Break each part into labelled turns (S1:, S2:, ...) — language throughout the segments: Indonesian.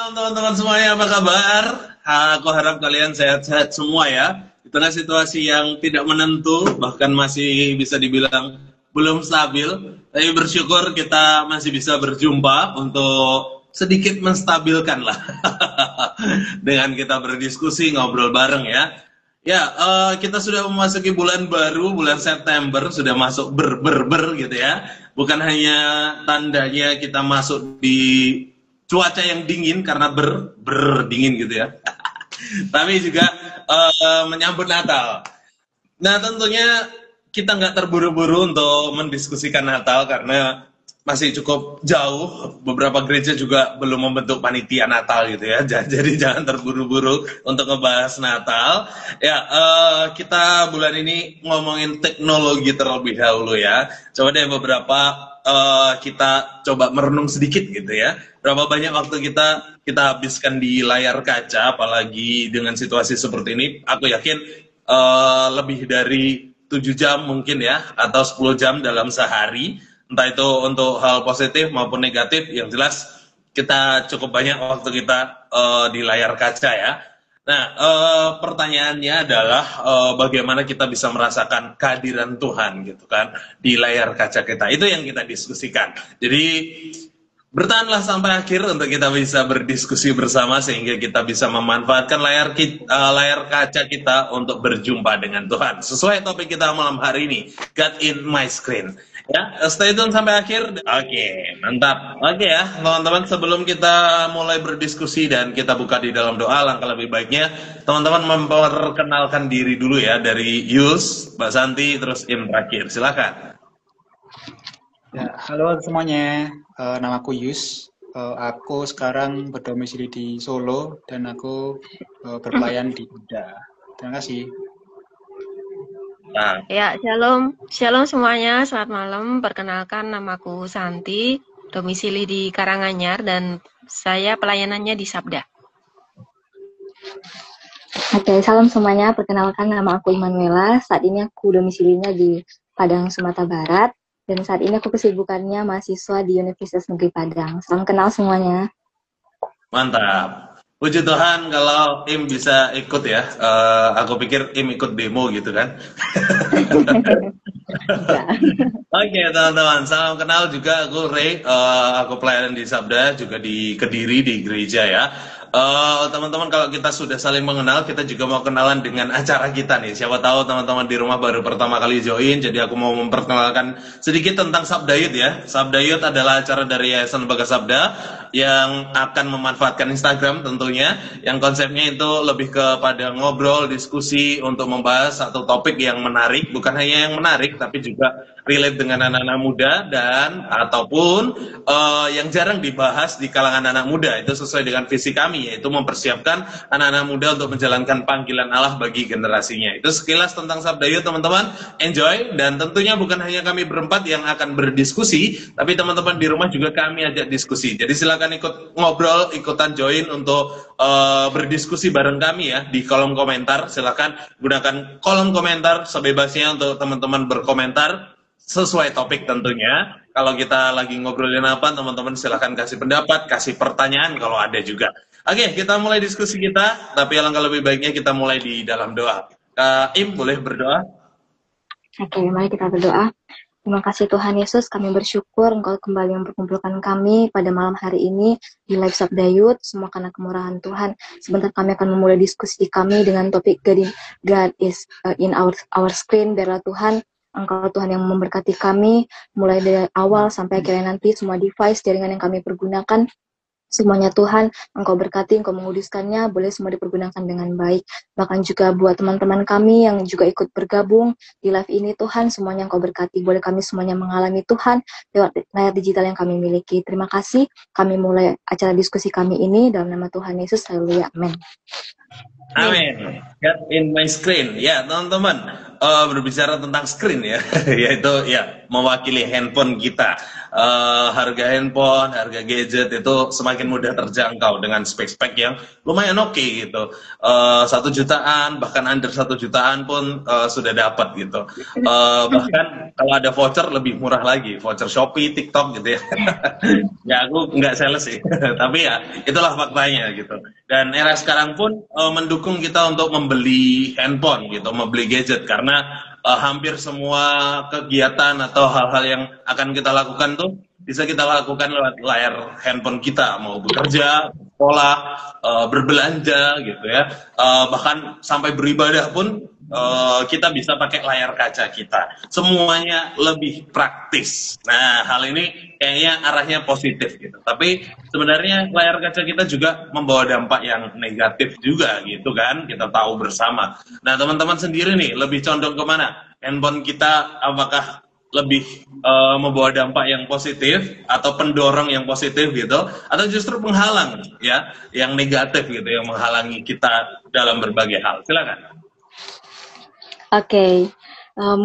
S1: Malam teman-teman semuanya, apa kabar? Aku harap kalian sehat-sehat semua ya. Di tengah situasi yang tidak menentu, bahkan masih bisa dibilang belum stabil, tapi bersyukur kita masih bisa berjumpa untuk sedikit menstabilkan lah. Dengan kita berdiskusi, ngobrol bareng ya. Ya, kita sudah memasuki bulan baru, bulan September, sudah masuk ber gitu ya. Bukan hanya tandanya kita masuk di cuaca yang dingin karena dingin gitu ya. Tapi juga menyambut Natal. Nah, tentunya kita nggak terburu-buru untuk mendiskusikan Natal karena masih cukup jauh. Beberapa gereja juga belum membentuk panitia Natal gitu ya. Jadi jangan terburu-buru untuk ngebahas Natal. Ya, kita bulan ini ngomongin teknologi terlebih dahulu ya. Coba deh beberapa kita coba merenung sedikit gitu ya. Berapa banyak waktu kita habiskan di layar kaca, apalagi dengan situasi seperti ini. Aku yakin lebih dari 7 jam mungkin ya, atau 10 jam dalam sehari. Entah itu untuk hal positif maupun negatif, yang jelas kita cukup banyak waktu kita di layar kaca ya. Nah, pertanyaannya adalah bagaimana kita bisa merasakan kehadiran Tuhan gitu kan di layar kaca kita. Itu yang kita diskusikan. Jadi bertahanlah sampai akhir untuk kita bisa berdiskusi bersama sehingga kita bisa memanfaatkan layar kaca kita untuk berjumpa dengan Tuhan. Sesuai topik kita malam hari ini, God in my screen. Ya, stay tune sampai akhir. Oke, mantap. Oke ya, teman-teman, sebelum kita mulai berdiskusi dan kita buka di dalam doa, langkah lebih baiknya teman-teman memperkenalkan diri dulu ya, dari Yus, Mbak Santi, terus Im terakhir. Silakan.
S2: Ya, halo semuanya, namaku Yus. Aku sekarang berdomisili di Solo dan aku berpelayan di Buddha. Terima kasih.
S1: Nah,
S3: Ya, shalom semuanya, selamat malam. Perkenalkan, namaku Santi, domisili di Karanganyar, dan saya pelayanannya di Sabda.
S4: Oke, salam semuanya. Perkenalkan, nama aku Immanuela. Saat ini aku domisilinya di Padang, Sumatera Barat. Dan saat ini aku kesibukannya mahasiswa di Universitas Negeri Padang. Salam kenal semuanya.
S1: mantap. Puji Tuhan kalau Im bisa ikut ya. Aku pikir Im ikut demo gitu kan. Oke teman-teman, salam kenal juga. Aku Ray, aku pelayanan di Sabda, juga di Kediri di gereja ya. Teman-teman, kalau kita sudah saling mengenal, kita juga mau kenalan dengan acara kita nih. Siapa tahu teman-teman di rumah baru pertama kali join, jadi aku mau memperkenalkan sedikit tentang Sabdayut ya. Sabdayut adalah acara dari Yayasan Lembaga Sabda yang akan memanfaatkan Instagram tentunya, yang konsepnya itu lebih kepada ngobrol, diskusi untuk membahas satu topik yang menarik, bukan hanya yang menarik tapi juga relate dengan anak-anak muda dan ataupun yang jarang dibahas di kalangan anak muda. Itu sesuai dengan visi kami, yaitu mempersiapkan anak-anak muda untuk menjalankan panggilan Allah bagi generasinya. Itu sekilas tentang Sabdayut teman-teman. Enjoy, dan tentunya bukan hanya kami berempat yang akan berdiskusi, tapi teman-teman di rumah juga kami ajak diskusi. Jadi silakan ikut ngobrol, ikutan join untuk berdiskusi bareng kami ya di kolom komentar. Silakan gunakan kolom komentar sebebasnya untuk teman-teman berkomentar sesuai topik tentunya. Kalau kita lagi ngobrolin apa, teman-teman silahkan kasih pendapat, kasih pertanyaan kalau ada juga. Oke, kita mulai diskusi kita, tapi alangkah lebih baiknya kita mulai di dalam doa. Im, boleh berdoa?
S4: Oke, mari kita berdoa. Terima kasih Tuhan Yesus, kami bersyukur Engkau kembali memperkumpulkan kami pada malam hari ini di live Sabdayut, semua karena kemurahan Tuhan. Sebentar kami akan memulai diskusi kami dengan topik God is in our screen. Biarlah Tuhan, Engkau Tuhan yang memberkati kami mulai dari awal sampai akhirnya nanti. Semua device, jaringan yang kami pergunakan, semuanya Tuhan Engkau berkati, Engkau menguduskannya, boleh semua dipergunakan dengan baik. Bahkan juga buat teman-teman kami yang juga ikut bergabung di live ini, Tuhan semuanya Engkau berkati, boleh kami semuanya mengalami Tuhan lewat layar digital yang kami miliki. Terima kasih, kami mulai acara diskusi kami ini dalam nama Tuhan Yesus, haleluya, amin.
S1: Amin. Get in my screen. Ya, teman-teman, berbicara tentang screen ya, yaitu ya mewakili handphone kita. Harga handphone, harga gadget itu semakin mudah terjangkau dengan spek-spek yang lumayan oke gitu. 1 jutaan, bahkan under 1 jutaan pun sudah dapat gitu. Bahkan kalau ada voucher lebih murah lagi, voucher Shopee, TikTok gitu ya. Ya aku nggak sales sih, tapi ya itulah faktanya gitu. Dan era sekarang pun mendukung kita untuk membeli handphone gitu, membeli gadget karena hampir semua kegiatan atau hal-hal yang akan kita lakukan tuh bisa kita lakukan lewat layar handphone kita, mau bekerja, sekolah, berbelanja gitu ya, bahkan sampai beribadah pun kita bisa pakai layar kaca kita. Semuanya lebih praktis. Nah, hal ini kayaknya arahnya positif gitu. Tapi sebenarnya layar kaca kita juga membawa dampak yang negatif juga gitu kan. Kita tahu bersama. Nah, teman-teman sendiri nih lebih condong kemana? Handphone kita apakah lebih membawa dampak yang positif atau pendorong yang positif gitu, atau justru penghalang ya, yang negatif gitu, yang menghalangi kita dalam berbagai hal? Silakan.
S4: Oke,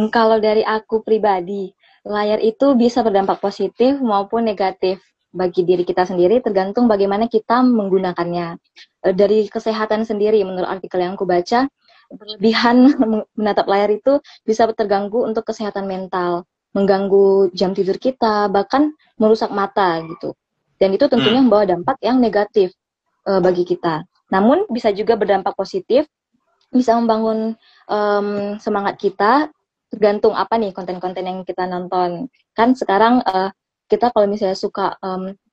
S4: kalau dari aku pribadi, layar itu bisa berdampak positif maupun negatif bagi diri kita sendiri, tergantung bagaimana kita menggunakannya. Dari kesehatan sendiri, menurut artikel yang aku baca, berlebihan menatap layar itu bisa terganggu untuk kesehatan mental, mengganggu jam tidur kita, bahkan merusak mata gitu. Dan itu tentunya membawa dampak yang negatif bagi kita. Namun bisa juga berdampak positif, bisa membangun semangat kita, tergantung apa nih konten-konten yang kita nonton. Kan sekarang kita kalau misalnya suka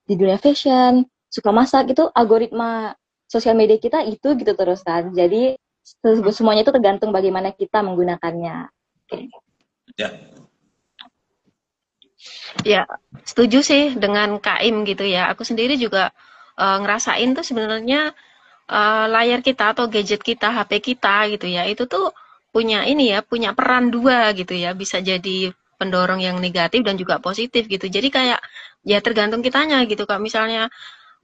S4: di dunia fashion, suka masak, itu algoritma sosial media kita itu gitu terus kan. Jadi semuanya itu tergantung bagaimana kita menggunakannya. Okay.
S1: Ya.
S3: Ya, setuju sih dengan Kaim gitu ya. Aku sendiri juga ngerasain tuh sebenarnya layar kita atau gadget kita, HP kita gitu ya, itu tuh punya ini ya, punya peran dua gitu ya, bisa jadi pendorong yang negatif dan juga positif gitu. Jadi kayak ya tergantung kitanya gitu. Kalau misalnya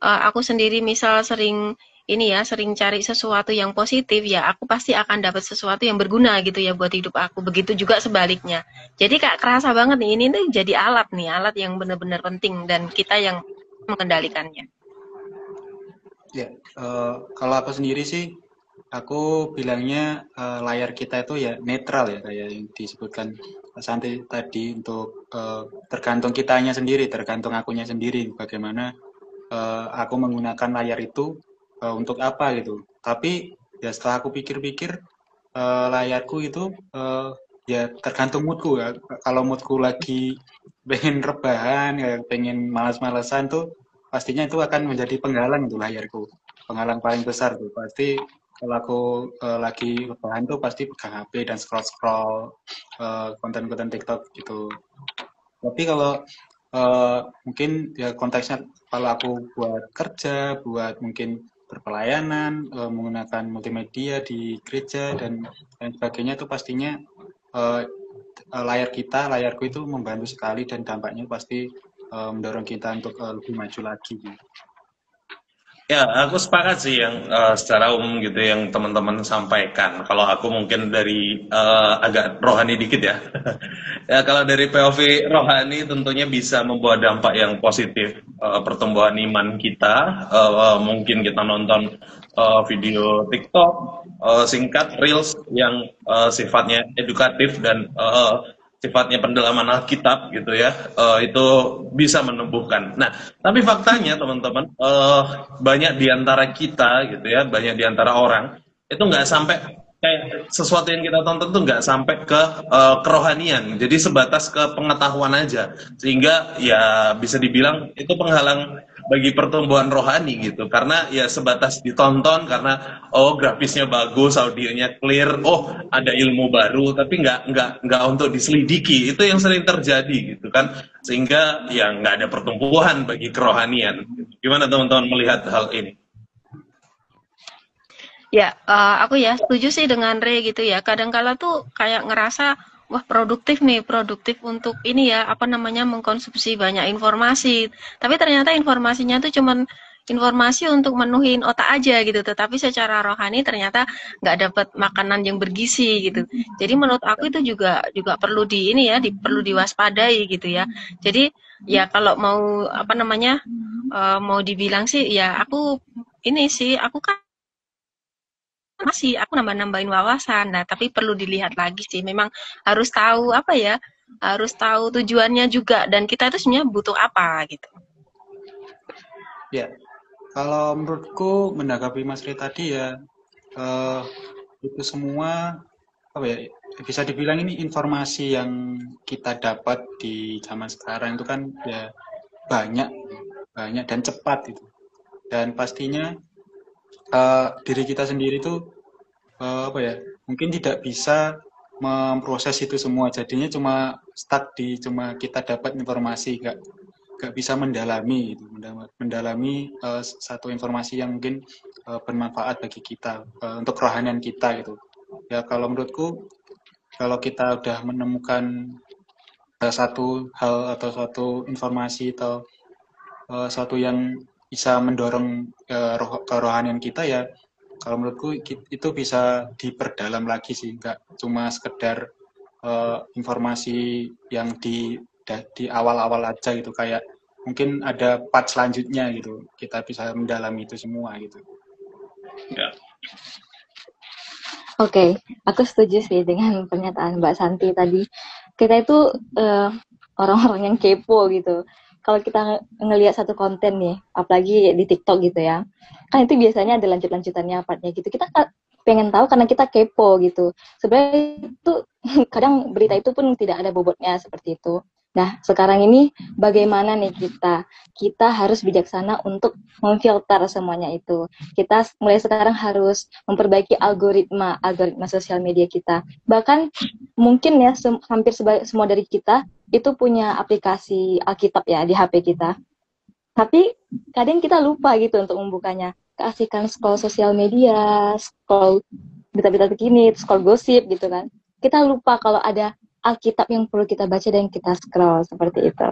S3: aku sendiri misal sering ini ya, sering cari sesuatu yang positif ya, aku pasti akan dapat sesuatu yang berguna gitu ya buat hidup aku. Begitu juga sebaliknya. Jadi kayak kerasa banget nih, ini tuh jadi alat nih, alat yang benar-benar penting dan kita yang mengendalikannya.
S2: Ya, kalau aku sendiri sih, aku bilangnya layar kita itu ya netral ya, kayak yang disebutkan Santi tadi, untuk tergantung kitanya sendiri, tergantung akunya sendiri, bagaimana aku menggunakan layar itu untuk apa gitu. Tapi ya setelah aku pikir-pikir, layarku itu ya tergantung moodku ya. Kalau moodku lagi pengen rebahan, ya pengen malas-malasan tuh, pastinya itu akan menjadi penghalang itu layarku, penghalang paling besar tuh pasti. Kalau aku lagi rebahan tuh pasti pegang HP dan scroll-scroll konten-konten TikTok gitu. Tapi kalau mungkin ya konteksnya, kalau aku buat kerja, buat mungkin berpelayanan, menggunakan multimedia di gereja dan lain sebagainya, itu pastinya layarku itu membantu sekali, dan dampaknya pasti mendorong kita untuk lebih maju lagi.
S1: Ya, aku sepakat sih yang secara umum gitu yang teman-teman sampaikan. Kalau aku mungkin dari agak rohani dikit ya. Ya, kalau dari POV rohani tentunya bisa membawa dampak yang positif, pertumbuhan iman kita. Mungkin kita nonton video TikTok singkat, reels yang sifatnya edukatif dan sifatnya pendalaman Alkitab gitu ya, itu bisa menumbuhkan. Nah, tapi faktanya teman-teman, banyak diantara kita gitu ya, banyak diantara orang itu nggak sampai kayak sesuatu yang kita tonton tuh nggak sampai ke kerohanian, jadi sebatas ke pengetahuan aja, sehingga ya bisa dibilang itu penghalang bagi pertumbuhan rohani gitu, karena ya sebatas ditonton karena oh grafisnya bagus, audionya clear, oh ada ilmu baru, tapi nggak untuk diselidiki. Itu yang sering terjadi gitu kan, sehingga ya nggak ada pertumbuhan bagi kerohanian. Gimana teman-teman melihat hal ini?
S3: Ya, aku ya setuju sih dengan Re gitu ya. Kadang-kala tuh kayak ngerasa, wah produktif nih, produktif untuk ini ya, apa namanya, mengkonsumsi banyak informasi. Tapi ternyata informasinya tuh cuman informasi untuk menuhin otak aja gitu, tetapi secara rohani ternyata nggak dapat makanan yang bergizi gitu. Jadi menurut aku itu juga perlu perlu diwaspadai gitu ya. Jadi ya kalau mau apa namanya mau dibilang sih ya aku kan aku nambah-nambahin wawasan. Nah, tapi perlu dilihat lagi sih. Memang harus tahu harus tahu tujuannya juga dan kita itu sebenarnya butuh apa gitu.
S2: Ya, kalau menurutku menanggapi Mas Ri tadi ya itu semua bisa dibilang ini informasi yang kita dapat di zaman sekarang itu kan ya banyak dan cepat itu. Dan pastinya diri kita sendiri tuh mungkin tidak bisa memproses itu semua, jadinya cuma stuck di kita dapat informasi, gak bisa mendalami gitu, mendalami satu informasi yang mungkin bermanfaat bagi kita untuk kerohanian kita gitu. Ya kalau menurutku kalau kita udah menemukan satu hal atau suatu informasi atau suatu yang bisa mendorong kerohanian kita ya, kalau menurutku itu bisa diperdalam lagi sih, nggak cuma sekedar informasi yang di awal-awal aja gitu, kayak mungkin ada part selanjutnya gitu, kita bisa mendalami itu semua gitu.
S1: Ya.
S4: Oke, aku setuju sih dengan pernyataan Mbak Santi tadi. Kita itu orang-orang yang kepo gitu. Kalau kita ngelihat satu konten nih, apalagi di TikTok gitu ya, kan itu biasanya ada lanjut-lanjutannya partnya gitu. Kita pengen tahu karena kita kepo gitu. Sebenarnya itu kadang berita itu pun tidak ada bobotnya seperti itu. Nah, sekarang ini bagaimana nih kita harus bijaksana untuk memfilter semuanya itu. Kita mulai sekarang harus memperbaiki algoritma sosial media kita. Bahkan mungkin ya hampir semua dari kita itu punya aplikasi Alkitab ya di HP kita. Tapi kadang kita lupa gitu untuk membukanya. Keasikan scroll sosial media, scroll berita-berita terkini, scroll gosip gitu kan. Kita lupa kalau ada Alkitab yang perlu kita baca dan kita scroll seperti itu.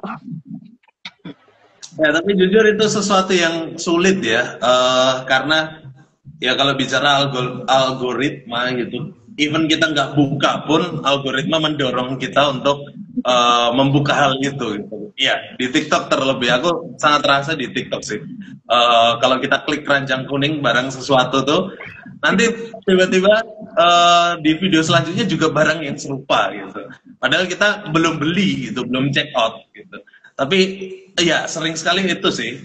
S1: Ya, tapi jujur itu sesuatu yang sulit ya, karena ya kalau bicara algoritma gitu, even kita nggak buka pun algoritma mendorong kita untuk membuka hal itu. Gitu. Ya, di TikTok terlebih, aku sangat terasa di TikTok sih. Kalau kita klik keranjang kuning barang sesuatu tuh, nanti tiba-tiba di video selanjutnya juga barang yang serupa gitu. Padahal kita belum beli gitu, belum check out gitu. Tapi ya sering sekali itu sih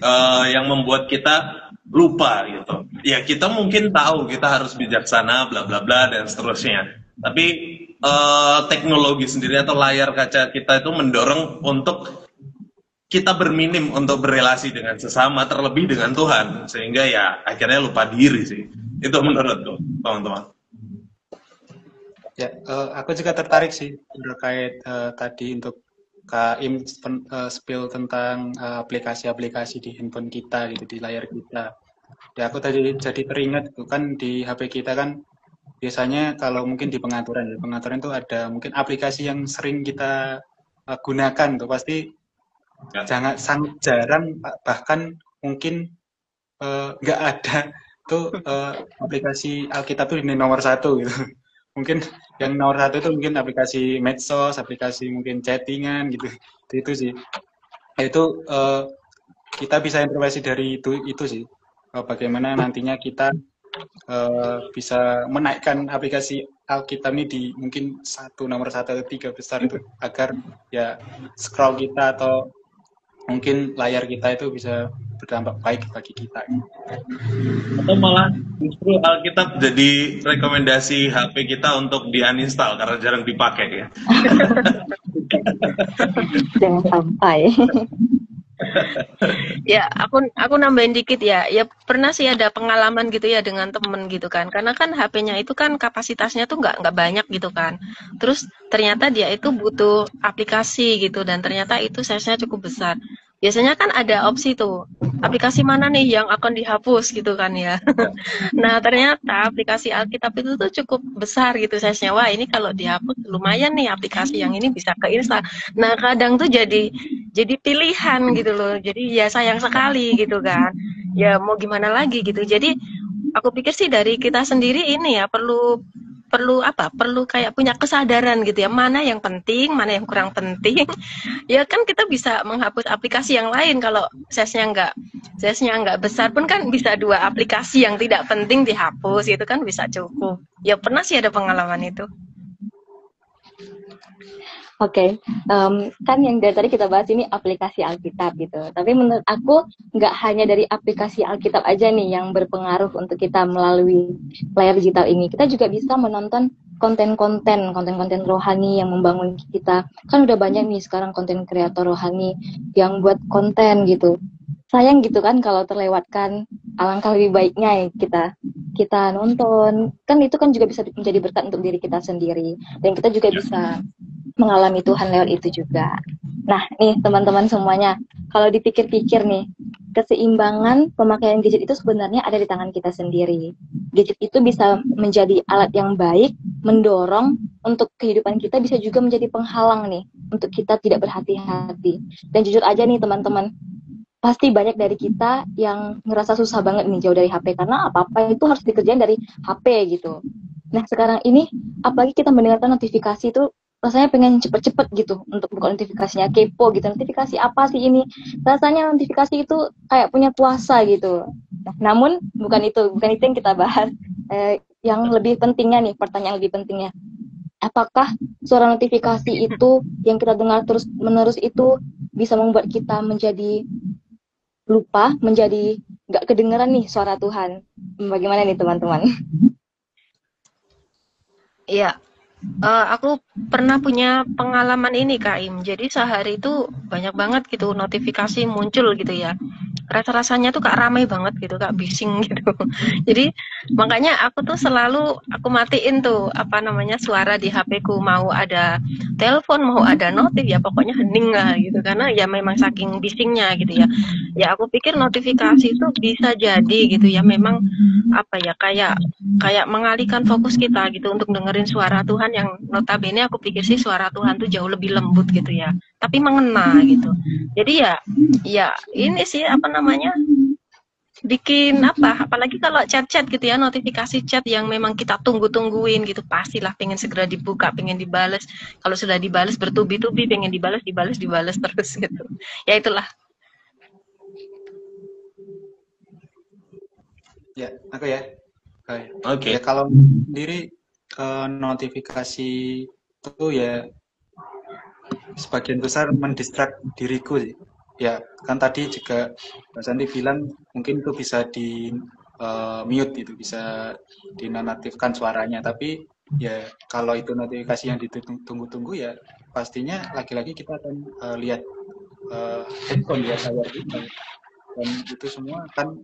S1: yang membuat kita lupa gitu. Ya kita mungkin tahu kita harus bijaksana, bla bla bla dan seterusnya. Tapi teknologi sendiri atau layar kaca kita itu mendorong untuk kita berminim untuk berrelasi dengan sesama, terlebih dengan Tuhan, sehingga ya akhirnya lupa diri sih. Itu menurutku, teman-teman.
S2: Ya, aku juga tertarik sih terkait tadi untuk Kak Im spill tentang aplikasi-aplikasi di handphone kita gitu, di layar kita. Ya, aku tadi jadi teringat tuh kan di HP kita kan biasanya kalau mungkin di pengaturan itu ada mungkin aplikasi yang sering kita gunakan tuh, pasti sangat jarang, bahkan mungkin nggak ada tuh aplikasi Alkitab tuh di nomor 1 gitu. Mungkin yang nomor 1 itu mungkin aplikasi medsos, aplikasi mungkin chattingan gitu. Itu sih. Itu kita bisa improvisasi dari itu sih. Bagaimana nantinya kita bisa menaikkan aplikasi Alkitab ini di mungkin nomor 1 atau 3 besar itu, agar ya scroll kita atau mungkin layar kita itu bisa berdampak baik bagi kita.
S1: Atau malah justru Alkitab jadi rekomendasi HP kita untuk di-uninstall karena jarang dipakai ya.
S4: Jangan sampai.
S3: Ya, aku nambahin dikit ya. Ya pernah sih ada pengalaman gitu ya dengan temen gitu kan. Karena kan HP-nya itu kan kapasitasnya tuh nggak banyak gitu kan. Terus ternyata dia itu butuh aplikasi gitu dan ternyata itu size-nya cukup besar. Biasanya kan ada opsi tuh, aplikasi mana nih yang akan dihapus gitu kan ya. Nah ternyata aplikasi Alkitab itu tuh cukup besar gitu size-nya. Wah ini kalau dihapus lumayan nih aplikasi yang ini bisa keinstall. Nah kadang tuh jadi pilihan gitu loh. Jadi ya sayang sekali gitu kan. ya mau gimana lagi gitu. Jadi aku pikir sih dari kita sendiri ini ya perlu perlu apa? Perlu kayak punya kesadaran gitu ya, mana yang penting, mana yang kurang penting. Ya kan kita bisa menghapus aplikasi yang lain kalau size-nya nggak besar pun kan bisa 2 aplikasi yang tidak penting dihapus, itu kan bisa cukup. Ya pernah sih ada pengalaman itu.
S4: Oke, kan yang dari tadi kita bahas ini aplikasi Alkitab gitu. Tapi menurut aku nggak hanya dari aplikasi Alkitab aja nih yang berpengaruh untuk kita melalui layar digital ini. Kita juga bisa menonton konten-konten rohani yang membangun kita. Kan udah banyak nih sekarang konten kreator rohani yang buat konten gitu. Sayang gitu kan kalau terlewatkan. Alangkah lebih baiknya ya kita nonton. Kan itu kan juga bisa menjadi berkat untuk diri kita sendiri. Dan kita juga bisa mengalami Tuhan lewat itu juga. Nah, nih teman-teman semuanya, kalau dipikir-pikir nih, keseimbangan pemakaian gadget itu sebenarnya ada di tangan kita sendiri. Gadget itu bisa menjadi alat yang baik, mendorong untuk kehidupan kita, bisa juga menjadi penghalang nih, untuk kita tidak berhati-hati. Dan jujur aja nih teman-teman, pasti banyak dari kita yang ngerasa susah banget nih jauh dari HP, karena apa-apa itu harus dikerjain dari HP gitu. Nah, sekarang ini, apalagi kita mendengarkan notifikasi itu, rasanya pengen cepet-cepet gitu untuk buka notifikasinya, kepo gitu, notifikasi apa sih ini, rasanya notifikasi itu kayak punya kuasa gitu. Nah, namun bukan itu yang kita bahas. Yang lebih pentingnya nih, pertanyaan lebih pentingnya, apakah suara notifikasi itu yang kita dengar terus menerus itu bisa membuat kita menjadi lupa, menjadi nggak kedengeran nih suara Tuhan? Bagaimana nih teman-teman?
S3: Iya. Aku pernah punya pengalaman ini Kak Im. Jadi sehari itu banyak banget gitu notifikasi muncul gitu ya. Rasa-rasanya tuh Kak ramai banget gitu Kak, bising gitu. Jadi makanya aku tuh selalu aku matiin tuh apa namanya suara di HP-ku, mau ada telepon, mau ada notif ya pokoknya hening lah gitu, karena ya memang saking bisingnya gitu ya. Ya aku pikir notifikasi itu bisa jadi gitu ya memang apa ya kayak mengalihkan fokus kita gitu untuk dengerin suara Tuhan yang notabene aku pikir sih suara Tuhan tuh jauh lebih lembut gitu ya, tapi mengena gitu. Jadi ya ini sih apa namanya bikin apa, apalagi kalau chat-chat gitu ya, notifikasi chat yang memang kita tunggu-tungguin gitu, pastilah pengen segera dibuka, pengen dibales. Kalau sudah dibales bertubi-tubi, pengen dibales terus gitu. Ya itulah.
S2: Ya, aku ya.
S1: Oke.
S2: Ya kalau sendiri notifikasi itu ya sebagian besar mendistrak diriku sih. Ya, kan tadi juga Mbak Santi bilang mungkin itu bisa di mute itu, bisa dinonaktifkan suaranya. Tapi ya kalau itu notifikasi yang ditunggu-tunggu ya pastinya lagi-lagi kita akan lihat handphone ya, layar kita. Dan itu semua kan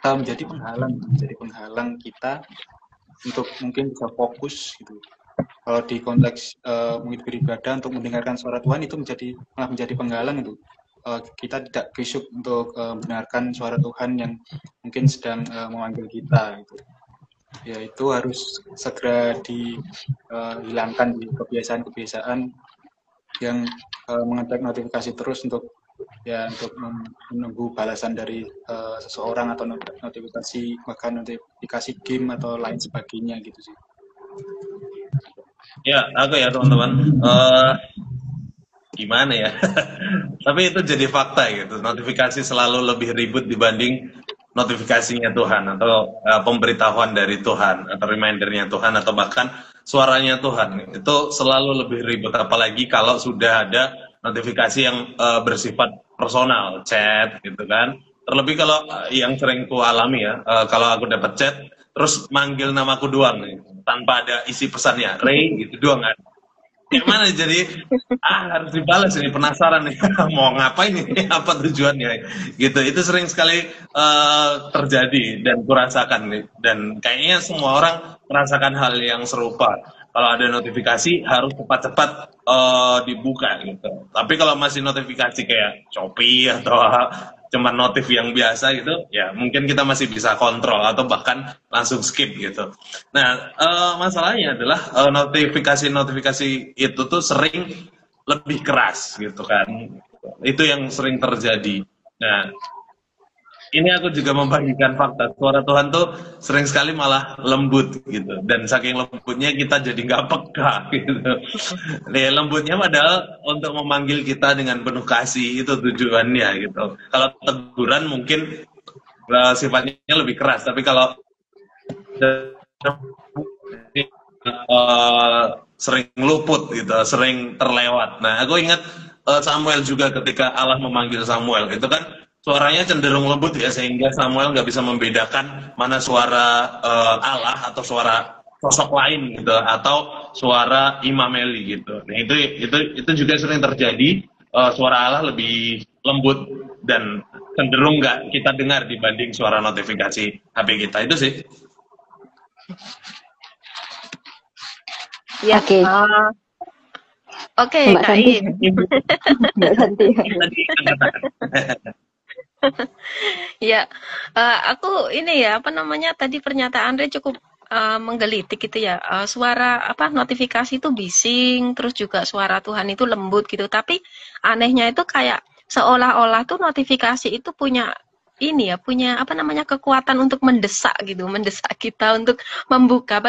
S2: menjadi penghalang kita untuk mungkin bisa fokus gitu. Kalau di konteks mungkin beribadah untuk mendengarkan suara Tuhan itu malah menjadi penghalang itu. Kita tidak khusyuk untuk mendengarkan suara Tuhan yang mungkin sedang memanggil kita gitu. Ya itu harus segera dihilangkan di kebiasaan-kebiasaan yang mengecek notifikasi terus untuk menunggu balasan dari seseorang atau notifikasi, bahkan notifikasi game atau lain sebagainya gitu sih.
S1: Ya, aku ya teman-teman. Gimana ya? Tapi itu jadi fakta gitu. Notifikasi selalu lebih ribet dibanding notifikasinya Tuhan atau pemberitahuan dari Tuhan atau remindernya Tuhan atau bahkan suaranya Tuhan. Itu selalu lebih ribet, apalagi kalau sudah ada notifikasi yang bersifat personal, chat gitu kan. Terlebih kalau yang sering ku alami ya, kalau aku dapat chat terus manggil namaku doang nih, tanpa ada isi pesannya, Ray gitu doang kan. Gimana jadi harus dibalas ini, penasaran nih mau ngapain ini, apa tujuannya gitu. Itu sering sekali terjadi dan kurasakan nih, dan kayaknya semua orang merasakan hal yang serupa. Kalau ada notifikasi harus cepat-cepat dibuka gitu. Tapi kalau masih notifikasi kayak Shopee atau cuma notif yang biasa gitu, ya mungkin kita masih bisa kontrol atau bahkan langsung skip gitu. Nah, masalahnya adalah notifikasi-notifikasi itu tuh sering lebih keras gitu kan. Itu yang sering terjadi. Nah, ini aku juga membagikan fakta. Suara Tuhan tuh sering sekali malah lembut gitu. Dan saking lembutnya kita jadi nggak peka gitu. Nih, lembutnya padahal untuk memanggil kita dengan penuh kasih itu tujuannya gitu. Kalau teguran mungkin sifatnya lebih keras. Tapi kalau sering luput gitu, sering terlewat. Nah, aku ingat Samuel juga ketika Allah memanggil Samuel, itu kan suaranya cenderung lembut ya, sehingga Samuel nggak bisa membedakan mana suara Allah atau suara sosok lain gitu, atau suara Imam Eli gitu. Nah, itu juga sering terjadi, suara Allah lebih lembut dan cenderung nggak kita dengar dibanding suara notifikasi HP kita. Itu sih.
S3: Ya,
S4: Oke.
S3: Oke,
S4: Mbak
S3: Kak
S4: Santi.
S3: Im.
S4: Mbak Santi.
S3: Ya, aku ini ya, apa namanya, tadi pernyataan Andre cukup menggelitik gitu ya. Suara apa notifikasi itu bising, terus juga suara Tuhan itu lembut gitu. Tapi anehnya itu kayak seolah-olah tuh notifikasi itu punya ini ya, punya apa namanya kekuatan untuk mendesak gitu, mendesak kita untuk membuka.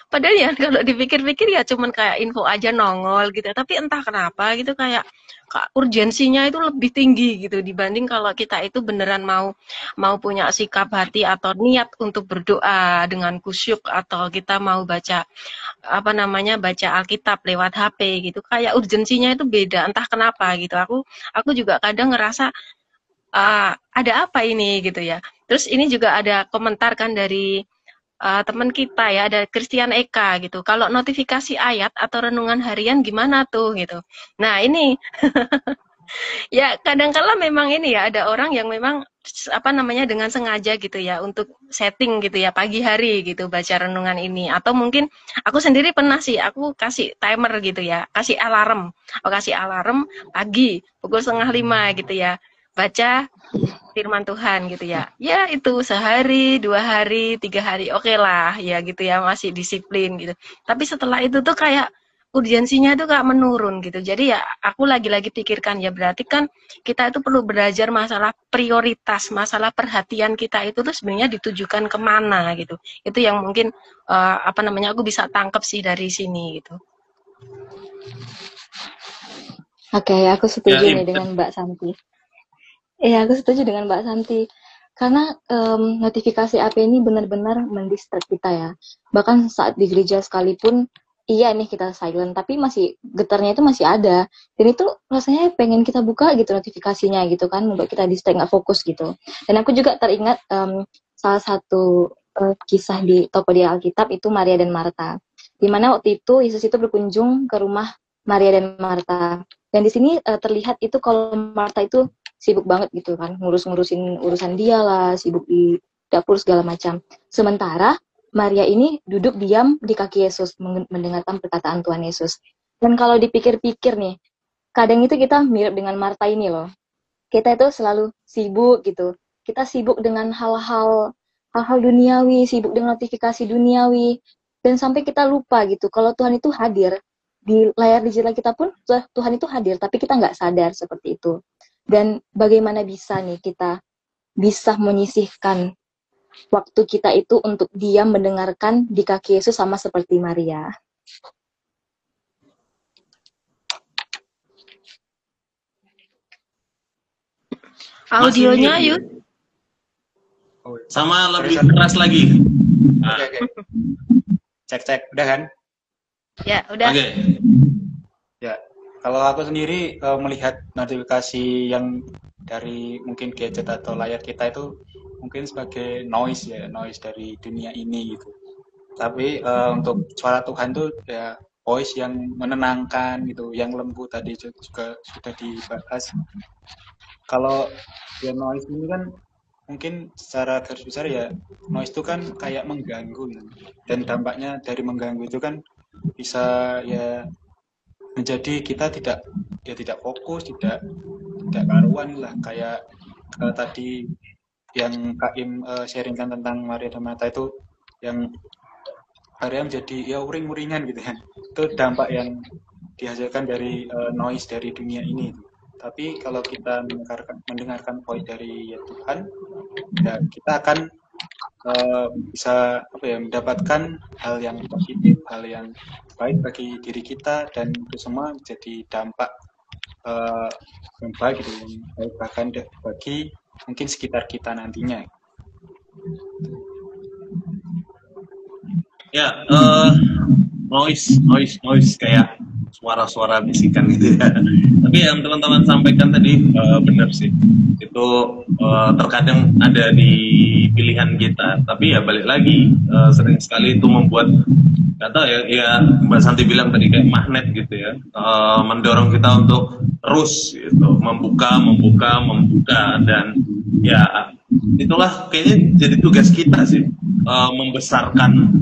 S3: Padahal ya kalau dipikir-pikir ya cuman kayak info aja nongol gitu. Tapi entah kenapa gitu kayak urgensinya itu lebih tinggi gitu dibanding kalau kita itu beneran mau punya sikap hati atau niat untuk berdoa dengan kusyuk, atau kita mau baca apa namanya baca Alkitab lewat HP gitu, kayak urgensinya itu beda entah kenapa gitu. Aku juga kadang ngerasa ada apa ini gitu ya. Terus ini juga ada komentar kan dari teman kita ya, ada Christian Eka gitu. Kalau notifikasi ayat atau renungan harian gimana tuh gitu. Nah ini ya kadang-kala memang ini ya ada orang yang memang apa namanya dengan sengaja gitu ya untuk setting gitu ya pagi hari gitu baca renungan ini, atau mungkin aku sendiri pernah sih aku kasih timer gitu ya, kasih alarm, pagi pukul 4:30 gitu ya baca firman Tuhan gitu ya. Ya itu sehari, 2 hari, 3 hari oke lah ya gitu ya, masih disiplin gitu. Tapi setelah itu tuh kayak urgensinya tuh kayak menurun gitu. Jadi ya aku lagi-lagi pikirkan ya berarti kan kita itu perlu belajar masalah prioritas, masalah perhatian kita itu tuh sebenarnya ditujukan kemana gitu. Itu yang mungkin apa namanya aku bisa tangkap sih dari sini gitu.
S4: Oke, aku setuju nih dengan Mbak Santi. Iya, aku setuju dengan Mbak Santi. Karena notifikasi AP ini benar-benar mendistract kita ya. Bahkan saat di gereja sekalipun, iya nih kita silent, tapi masih getarnya itu masih ada. Dan itu rasanya pengen kita buka gitu notifikasinya gitu kan, membuat kita distract, nggak fokus gitu. Dan aku juga teringat salah satu kisah di toko di Alkitab itu Maria dan Marta. Dimana waktu itu Yesus itu berkunjung ke rumah Maria dan Marta. Dan di sini terlihat itu kalau Marta itu sibuk banget gitu kan, ngurusin urusan dia lah, sibuk di dapur segala macam. Sementara Maria ini duduk diam di kaki Yesus, mendengarkan perkataan Tuhan Yesus. Dan kalau dipikir-pikir nih, kadang itu kita mirip dengan Marta ini loh. Kita itu selalu sibuk gitu. Kita sibuk dengan hal-hal duniawi, sibuk dengan notifikasi duniawi, dan sampai kita lupa gitu kalau Tuhan itu hadir. Di layar digital kita pun Tuhan itu hadir, tapi kita nggak sadar seperti itu. Dan bagaimana bisa nih kita bisa menyisihkan waktu kita itu untuk diam mendengarkan di kaki Yesus sama seperti Maria.
S3: Audionya yuk.
S1: Sama lebih keras lagi.
S2: Oke. Cek, udah kan?
S3: Ya, udah.
S1: Oke.
S2: Ya, kalau aku sendiri melihat notifikasi yang dari mungkin gadget atau layar kita itu mungkin sebagai noise ya, noise dari dunia ini gitu. Tapi untuk suara Tuhan tuh ya voice yang menenangkan gitu, yang lembut tadi juga sudah dibahas. Kalau ya noise ini kan mungkin secara garis besar ya noise itu kan kayak mengganggu gitu. Dan dampaknya dari mengganggu itu kan bisa ya menjadi kita tidak fokus, tidak karuan lah, kayak tadi yang Kak Im sharingkan tentang Maria dan Marta itu yang akhirnya menjadi ya uring-uringan gitu ya. Itu dampak yang dihasilkan dari noise dari dunia ini. Tapi kalau kita mendengarkan voice dari ya Tuhan, ya kita akan bisa mendapatkan hal yang positif, hal yang baik bagi diri kita, dan itu semua menjadi dampak yang baik gitu, yang baik bahkan bagi mungkin sekitar kita nantinya.
S1: Ya, noise kayak suara-suara bisikan gitu ya. Tapi yang teman-teman sampaikan tadi benar sih. Itu terkadang ada di pilihan kita. Tapi ya balik lagi, sering sekali itu membuat, nggak tahu ya Mbak Santi bilang tadi kayak magnet gitu ya, mendorong kita untuk terus gitu, membuka, dan ya itulah kayaknya jadi tugas kita sih, membesarkan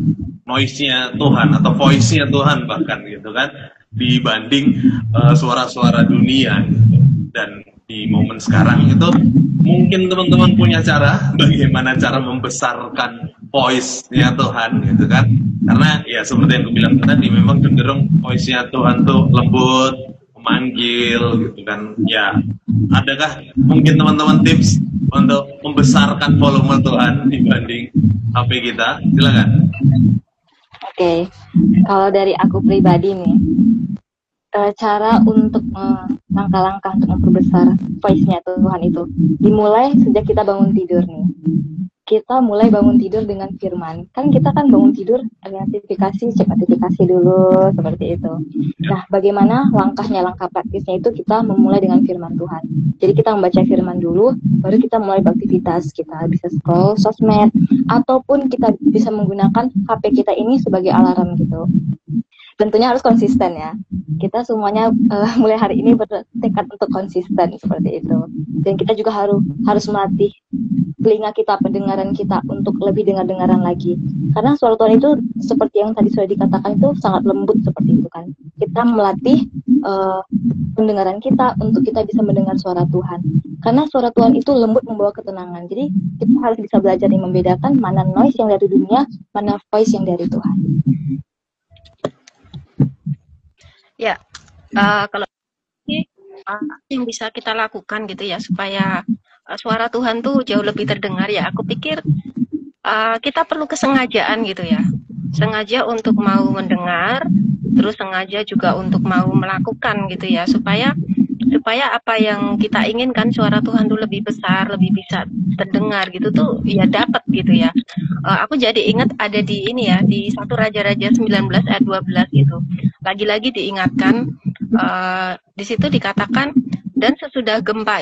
S1: noise-nya Tuhan atau voice-nya Tuhan bahkan gitu kan, dibanding suara-suara dunia gitu. Dan di momen sekarang itu mungkin teman-teman punya cara bagaimana cara membesarkan voice-nya Tuhan gitu kan, karena ya seperti yang aku bilang tadi, memang cenderung voice-nya Tuhan tuh lembut, memanggil gitu kan. Ya, adakah mungkin teman-teman tips untuk membesarkan volume Tuhan dibanding HP kita? Silakan.
S4: Oke, kalau dari aku pribadi nih, cara untuk langkah-langkah untuk memperbesar voice-nya Tuhan itu dimulai sejak kita bangun tidur nih. Kita mulai bangun tidur dengan firman. Kan kita kan bangun tidur dengan notifikasi, cek notifikasi dulu, seperti itu. Nah, bagaimana langkah praktisnya itu kita memulai dengan firman Tuhan. Jadi kita membaca firman dulu, baru kita mulai beraktivitas. Kita bisa scroll sosmed, ataupun kita bisa menggunakan HP kita ini sebagai alarm gitu. Tentunya harus konsisten ya. Kita semuanya mulai hari ini bertekad untuk konsisten seperti itu. Dan kita juga harus melatih telinga kita, pendengaran kita untuk lebih dengar-dengaran lagi. Karena suara Tuhan itu seperti yang tadi sudah dikatakan itu sangat lembut seperti itu kan. Kita melatih pendengaran kita untuk kita bisa mendengar suara Tuhan. Karena suara Tuhan itu lembut membawa ketenangan. Jadi kita harus bisa belajar nih membedakan mana noise yang dari dunia, mana voice yang dari Tuhan.
S3: Ya, kalau ini yang bisa kita lakukan gitu ya supaya suara Tuhan tuh jauh lebih terdengar ya. Aku pikir kita perlu kesengajaan gitu ya, sengaja untuk mau mendengar, terus sengaja juga untuk mau melakukan gitu ya, supaya apa yang kita inginkan suara Tuhan tuh lebih besar, lebih bisa terdengar gitu tuh ya dapat gitu ya. Aku jadi ingat ada di ini ya, di 1 Raja-Raja 19 ayat 12 gitu. Lagi-lagi diingatkan, di situ dikatakan, dan sesudah gempa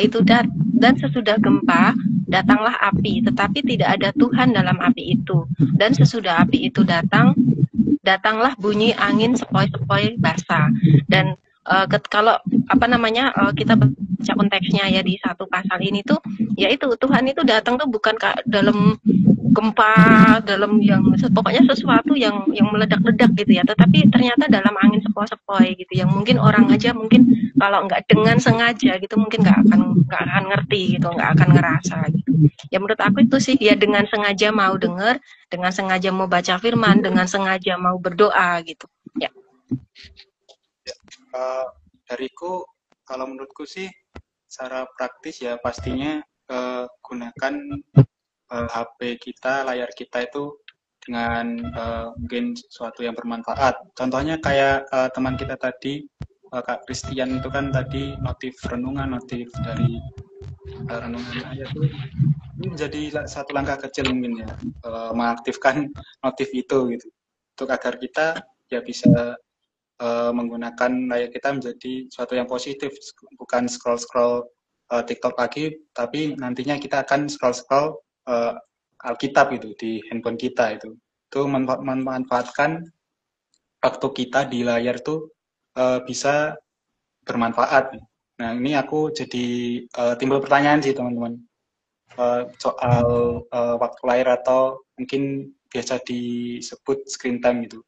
S3: datanglah api, tetapi tidak ada Tuhan dalam api itu. Dan sesudah api itu datanglah bunyi angin sepoi-sepoi basah. Dan kalau kita baca konteksnya ya di satu pasal ini tuh, yaitu Tuhan itu datang tuh bukan dalam gempa, dalam yang pokoknya sesuatu yang meledak-ledak gitu ya, tetapi ternyata dalam angin sepoi-sepoi gitu, yang mungkin orang aja mungkin kalau nggak dengan sengaja gitu mungkin nggak akan ngerti gitu, nggak akan ngerasa gitu. Ya menurut aku itu sih ya, dengan sengaja mau dengar, dengan sengaja mau baca firman, dengan sengaja mau berdoa gitu ya.
S2: Dariku, kalau menurutku sih secara praktis ya pastinya gunakan HP kita, layar kita itu dengan mungkin sesuatu yang bermanfaat. Contohnya kayak teman kita tadi, Kak Christian itu kan tadi notif renungan, notif dari renungan ayat itu menjadi satu langkah kecil mungkin ya, mengaktifkan notif itu gitu, untuk agar kita ya bisa menggunakan layar kita menjadi sesuatu yang positif, bukan scroll TikTok lagi, tapi nantinya kita akan scroll Alkitab itu di handphone kita itu memanfaatkan waktu kita di layar tuh bisa bermanfaat. Nah ini aku jadi timbul pertanyaan sih teman-teman, soal waktu layar atau mungkin biasa disebut screen time gitu.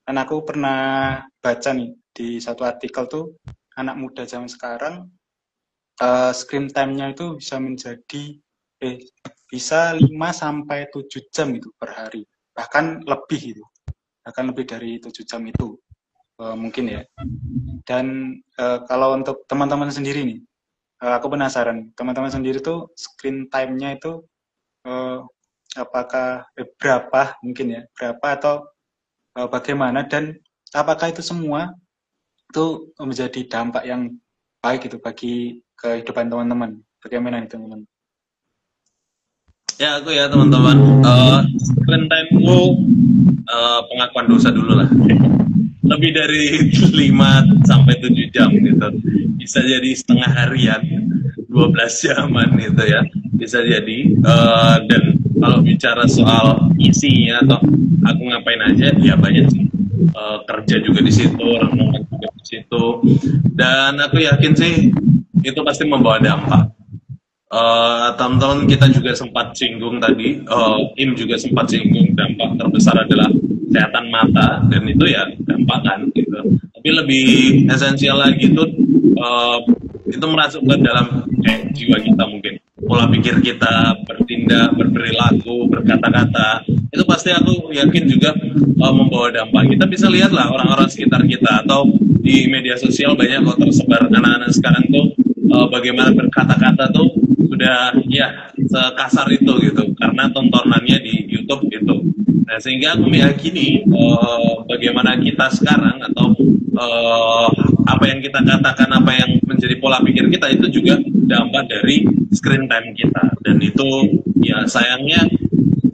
S2: Dan aku pernah baca nih di satu artikel tuh, anak muda zaman sekarang screen time-nya itu bisa 5 sampai 7 jam itu per hari, bahkan lebih dari 7 jam itu mungkin ya. Dan kalau untuk teman-teman sendiri nih, aku penasaran, teman-teman sendiri tuh screen time-nya itu eh, apakah berapa mungkin ya, berapa atau bagaimana, dan apakah itu semua itu menjadi dampak yang baik itu bagi kehidupan teman-teman. Bagaimana nih teman-teman?
S1: Ya aku ya teman-teman, screen time-ku pengakuan dosa dulu lah. Lebih dari 5 sampai 7 jam gitu. Bisa jadi setengah harian, 12 jaman gitu ya. Bisa jadi. Dan kalau bicara soal isinya atau aku ngapain aja, ya banyak sih. Kerja juga di situ, renungan juga di situ. Dan aku yakin sih itu pasti membawa dampak. Teman-teman kita juga sempat singgung tadi, Im juga sempat singgung dampak terbesar adalah kesehatan mata, dan itu ya dampak kan gitu. Tapi lebih esensial lagi itu merasuk ke dalam jiwa kita, mungkin pola pikir kita, bertindak, berperilaku, berkata-kata, itu pasti aku yakin juga membawa dampak. Kita bisa lihatlah orang-orang sekitar kita atau di media sosial banyak kok tersebar anak-anak sekarang tuh bagaimana berkata-kata tuh sudah ya sekasar itu gitu karena tontonannya di YouTube gitu. Nah sehingga aku meyakini bagaimana kita sekarang atau apa yang kita katakan, apa yang menjadi pola pikir kita itu juga dampak dari screen time kita, dan itu ya sayangnya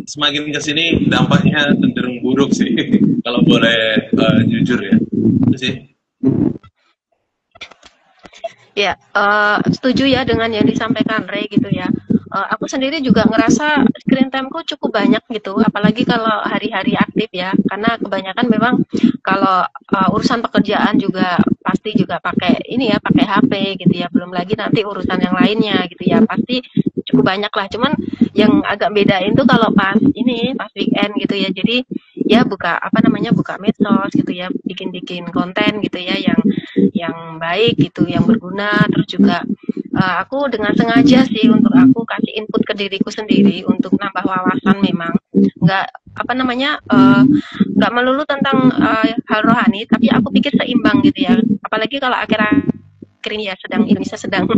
S1: semakin kesini dampaknya cenderung buruk sih kalau boleh jujur ya itu sih.
S3: Ya, setuju ya dengan yang disampaikan Ray gitu ya. Aku sendiri juga ngerasa screen time-ku cukup banyak gitu, apalagi kalau hari-hari aktif ya. Karena kebanyakan memang kalau urusan pekerjaan juga pasti juga pakai ini ya, pakai HP gitu ya. Belum lagi nanti urusan yang lainnya gitu ya. Pasti cukup banyak lah. Cuman yang agak bedain tuh kalau pas weekend gitu ya. Jadi ya buka buka medsos gitu ya, bikin-bikin konten gitu ya yang baik gitu, yang berguna. Terus juga aku dengan sengaja sih untuk aku kasih input ke diriku sendiri untuk nambah wawasan. Memang nggak nggak melulu tentang hal rohani, tapi aku pikir seimbang gitu ya. Apalagi kalau akhir-akhir ini ya Indonesia sedang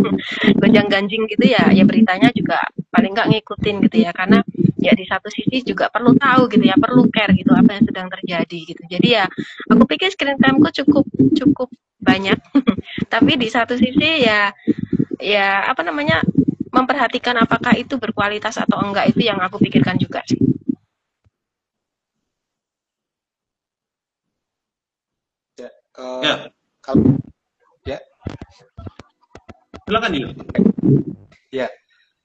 S3: gonjang-ganjing gitu ya, ya beritanya juga paling nggak ngikutin gitu ya, karena ya di satu sisi juga perlu tahu gitu ya, perlu care gitu apa yang sedang terjadi gitu. Jadi ya aku pikir screen time-ku cukup banyak tapi di satu sisi ya memperhatikan apakah itu berkualitas atau enggak, itu yang aku pikirkan juga sih.
S2: Ya,
S1: Ya,
S2: kalau ya
S1: silakan Yul.
S2: ya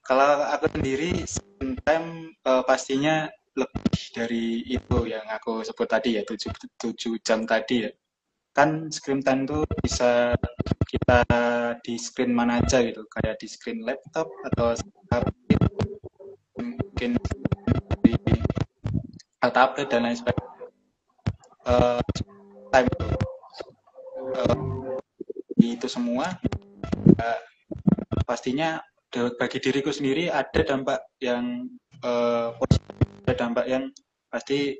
S2: kalau aku sendiri screen time pastinya lebih dari itu yang aku sebut tadi ya, 7 jam tadi ya. Kan screen time tuh bisa kita di screen mana aja gitu, kayak di screen laptop atau mungkin di tablet dan lain sebagainya. Time itu semua pastinya bagi diriku sendiri ada dampak yang positif, ada dampak yang pasti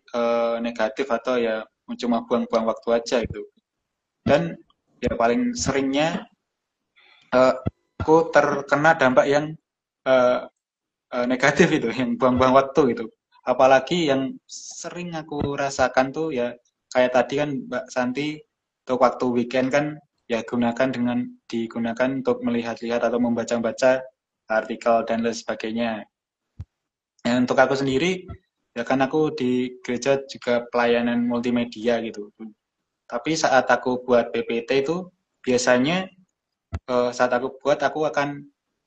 S2: negatif atau ya cuma buang-buang waktu aja gitu. Dan ya paling seringnya aku terkena dampak yang negatif itu, yang buang-buang waktu gitu. Apalagi yang sering aku rasakan tuh ya kayak tadi kan Mbak Santi, untuk waktu weekend kan ya digunakan untuk melihat-lihat atau membaca-baca artikel dan lain sebagainya. Ya, untuk aku sendiri ya kan aku di gereja juga pelayanan multimedia gitu. Tapi saat aku buat PPT itu biasanya saat aku akan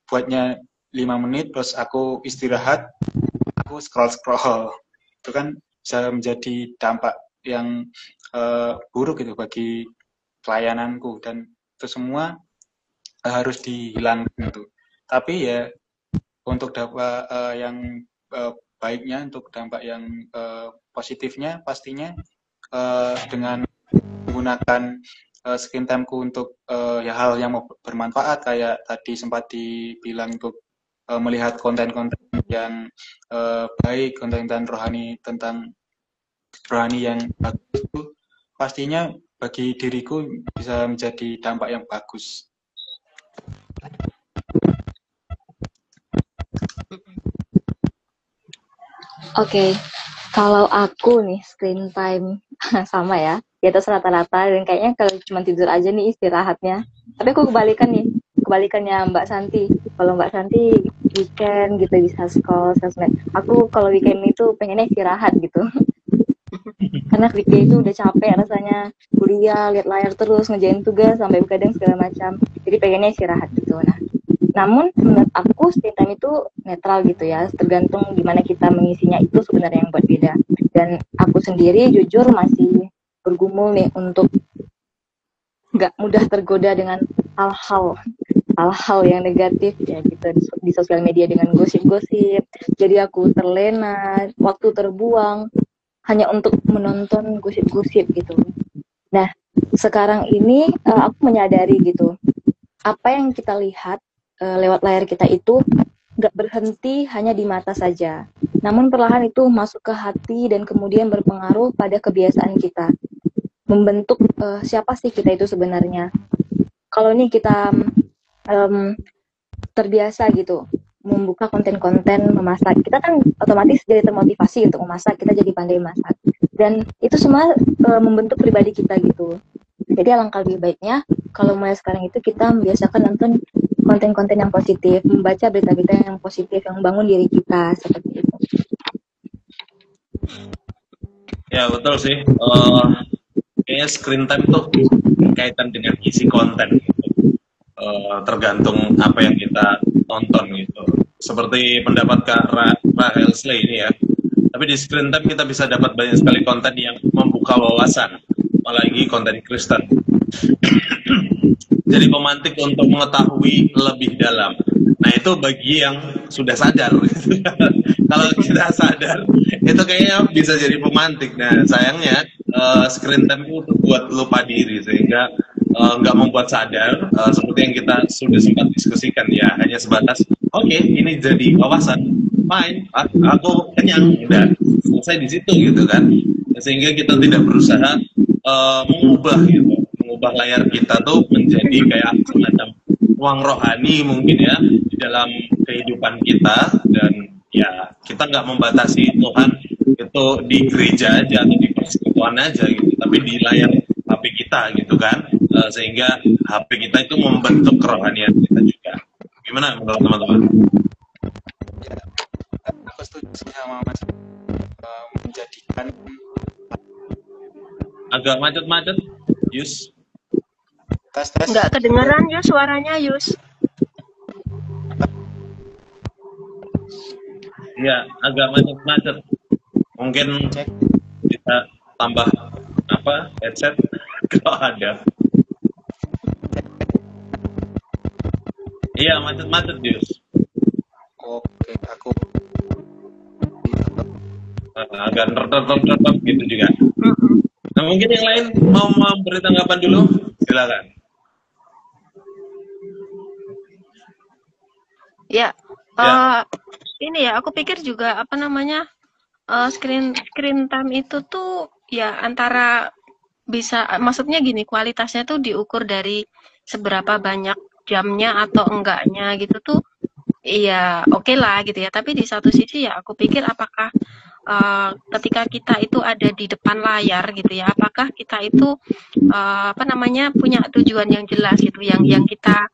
S2: buatnya 5 menit terus aku istirahat, aku scroll itu kan bisa menjadi dampak yang buruk gitu bagi pelayananku, dan itu semua harus dihilangkan gitu. Tapi ya untuk dampak yang baiknya, untuk dampak yang positifnya pastinya dengan menggunakan screen time-ku untuk ya hal yang bermanfaat, kayak tadi sempat dibilang untuk melihat konten-konten yang baik, konten-konten rohani tentang rohani yang bagus, itu pastinya bagi diriku bisa menjadi dampak yang bagus.
S4: Oke, kalau aku nih screen time sama ya, di atas rata-rata dan kayaknya kalau cuma tidur aja nih istirahatnya. Tapi aku kebalikannya Mbak Santi. Kalau Mbak Santi weekend gitu bisa scroll sosmed. Aku kalau weekend itu pengennya istirahat gitu. Karena weekday itu udah capek rasanya kuliah, lihat layar terus, ngerjain tugas sampai begadang segala macam. Jadi pengennya istirahat gitu. Nah, namun menurut aku screen time itu netral gitu ya, tergantung gimana kita mengisinya itu sebenarnya yang buat beda. Dan aku sendiri jujur masih bergumul nih untuk nggak mudah tergoda dengan hal-hal yang negatif ya gitu di sosial media dengan gosip-gosip. Jadi aku terlena, waktu terbuang hanya untuk menonton gosip-gosip gitu. Nah, sekarang ini aku menyadari gitu, apa yang kita lihat lewat layar kita itu nggak berhenti hanya di mata saja. Namun perlahan itu masuk ke hati dan kemudian berpengaruh pada kebiasaan kita. Membentuk siapa sih kita itu sebenarnya. Kalau ini kita terbiasa gitu membuka konten-konten memasak, kita kan otomatis jadi termotivasi untuk memasak, kita jadi pandai masak. Dan itu semua membentuk pribadi kita gitu. Jadi alangkah lebih baiknya kalau mulai sekarang itu kita membiasakan nonton konten-konten yang positif, membaca berita-berita yang positif, yang membangun diri kita, seperti itu.
S1: Ya betul sih. Kayaknya screen time tuh kaitan dengan isi konten gitu. Tergantung apa yang kita tonton gitu. Seperti pendapat Kak Rahel Slay ini ya. Tapi di screen time kita bisa dapat banyak sekali konten yang membuka wawasan, apalagi konten Kristen. Jadi pemantik untuk mengetahui lebih dalam. Nah itu bagi yang sudah sadar. Kalau kita sadar, itu kayaknya bisa jadi pemantik. Nah sayangnya screen time itu buat lupa diri sehingga nggak membuat sadar seperti yang kita sudah sempat diskusikan ya, hanya sebatas oke, ini jadi wawasan, fine, aku kenyang, udah selesai di situ gitu kan, sehingga kita tidak berusaha mengubah layar kita tuh menjadi kayak semacam ruang rohani mungkin ya di dalam kehidupan kita, dan ya kita nggak membatasi Tuhan itu di gereja aja atau di persekutuan aja gitu, tapi di layar HP kita gitu kan, sehingga HP kita itu membentuk kerohanian kita juga. Gimana menurut teman-teman?
S2: Ya, aku setuju sama Mas, menjadikan
S1: Agak macet-macet, Yus.
S2: tes.
S3: Nggak kedengeran ya suaranya, Yus.
S1: Ya, agak macet-macet. Mungkin
S2: Cek.
S1: bisa tambah apa headset kalau ada. Iya, macet-macet, Yus.
S2: Oke, aku
S1: Agak nerdep gitu juga. Nah, mungkin yang lain mau memberi tanggapan dulu, silakan.
S3: Ya, ini ya, aku pikir juga apa namanya screen time itu tuh ya antara bisa, maksudnya gini, kualitasnya tuh diukur dari seberapa banyak jamnya atau enggaknya gitu tuh, iya oke lah gitu ya. Tapi di satu sisi ya aku pikir apakah ketika kita itu ada di depan layar gitu ya, apakah kita itu apa namanya punya tujuan yang jelas gitu, yang kita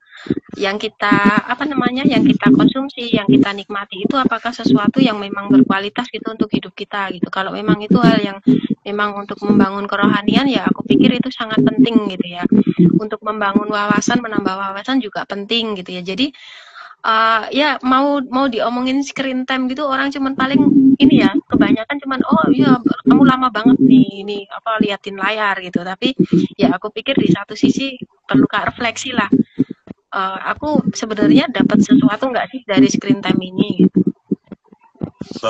S3: apa namanya yang kita konsumsi, yang kita nikmati itu apakah sesuatu yang memang berkualitas gitu untuk hidup kita gitu. Kalau memang itu hal yang memang untuk membangun kerohanian ya aku pikir itu sangat penting gitu ya. Untuk membangun wawasan, menambah wawasan juga penting gitu ya. Jadi ya mau diomongin screen time gitu orang cuman paling ini ya, kebanyakan cuman oh iya kamu lama banget nih ini apa liatin layar gitu. Tapi ya aku pikir di satu sisi perlu refleksi lah. Aku sebenarnya dapat sesuatu nggak sih dari screen time ini? Gitu.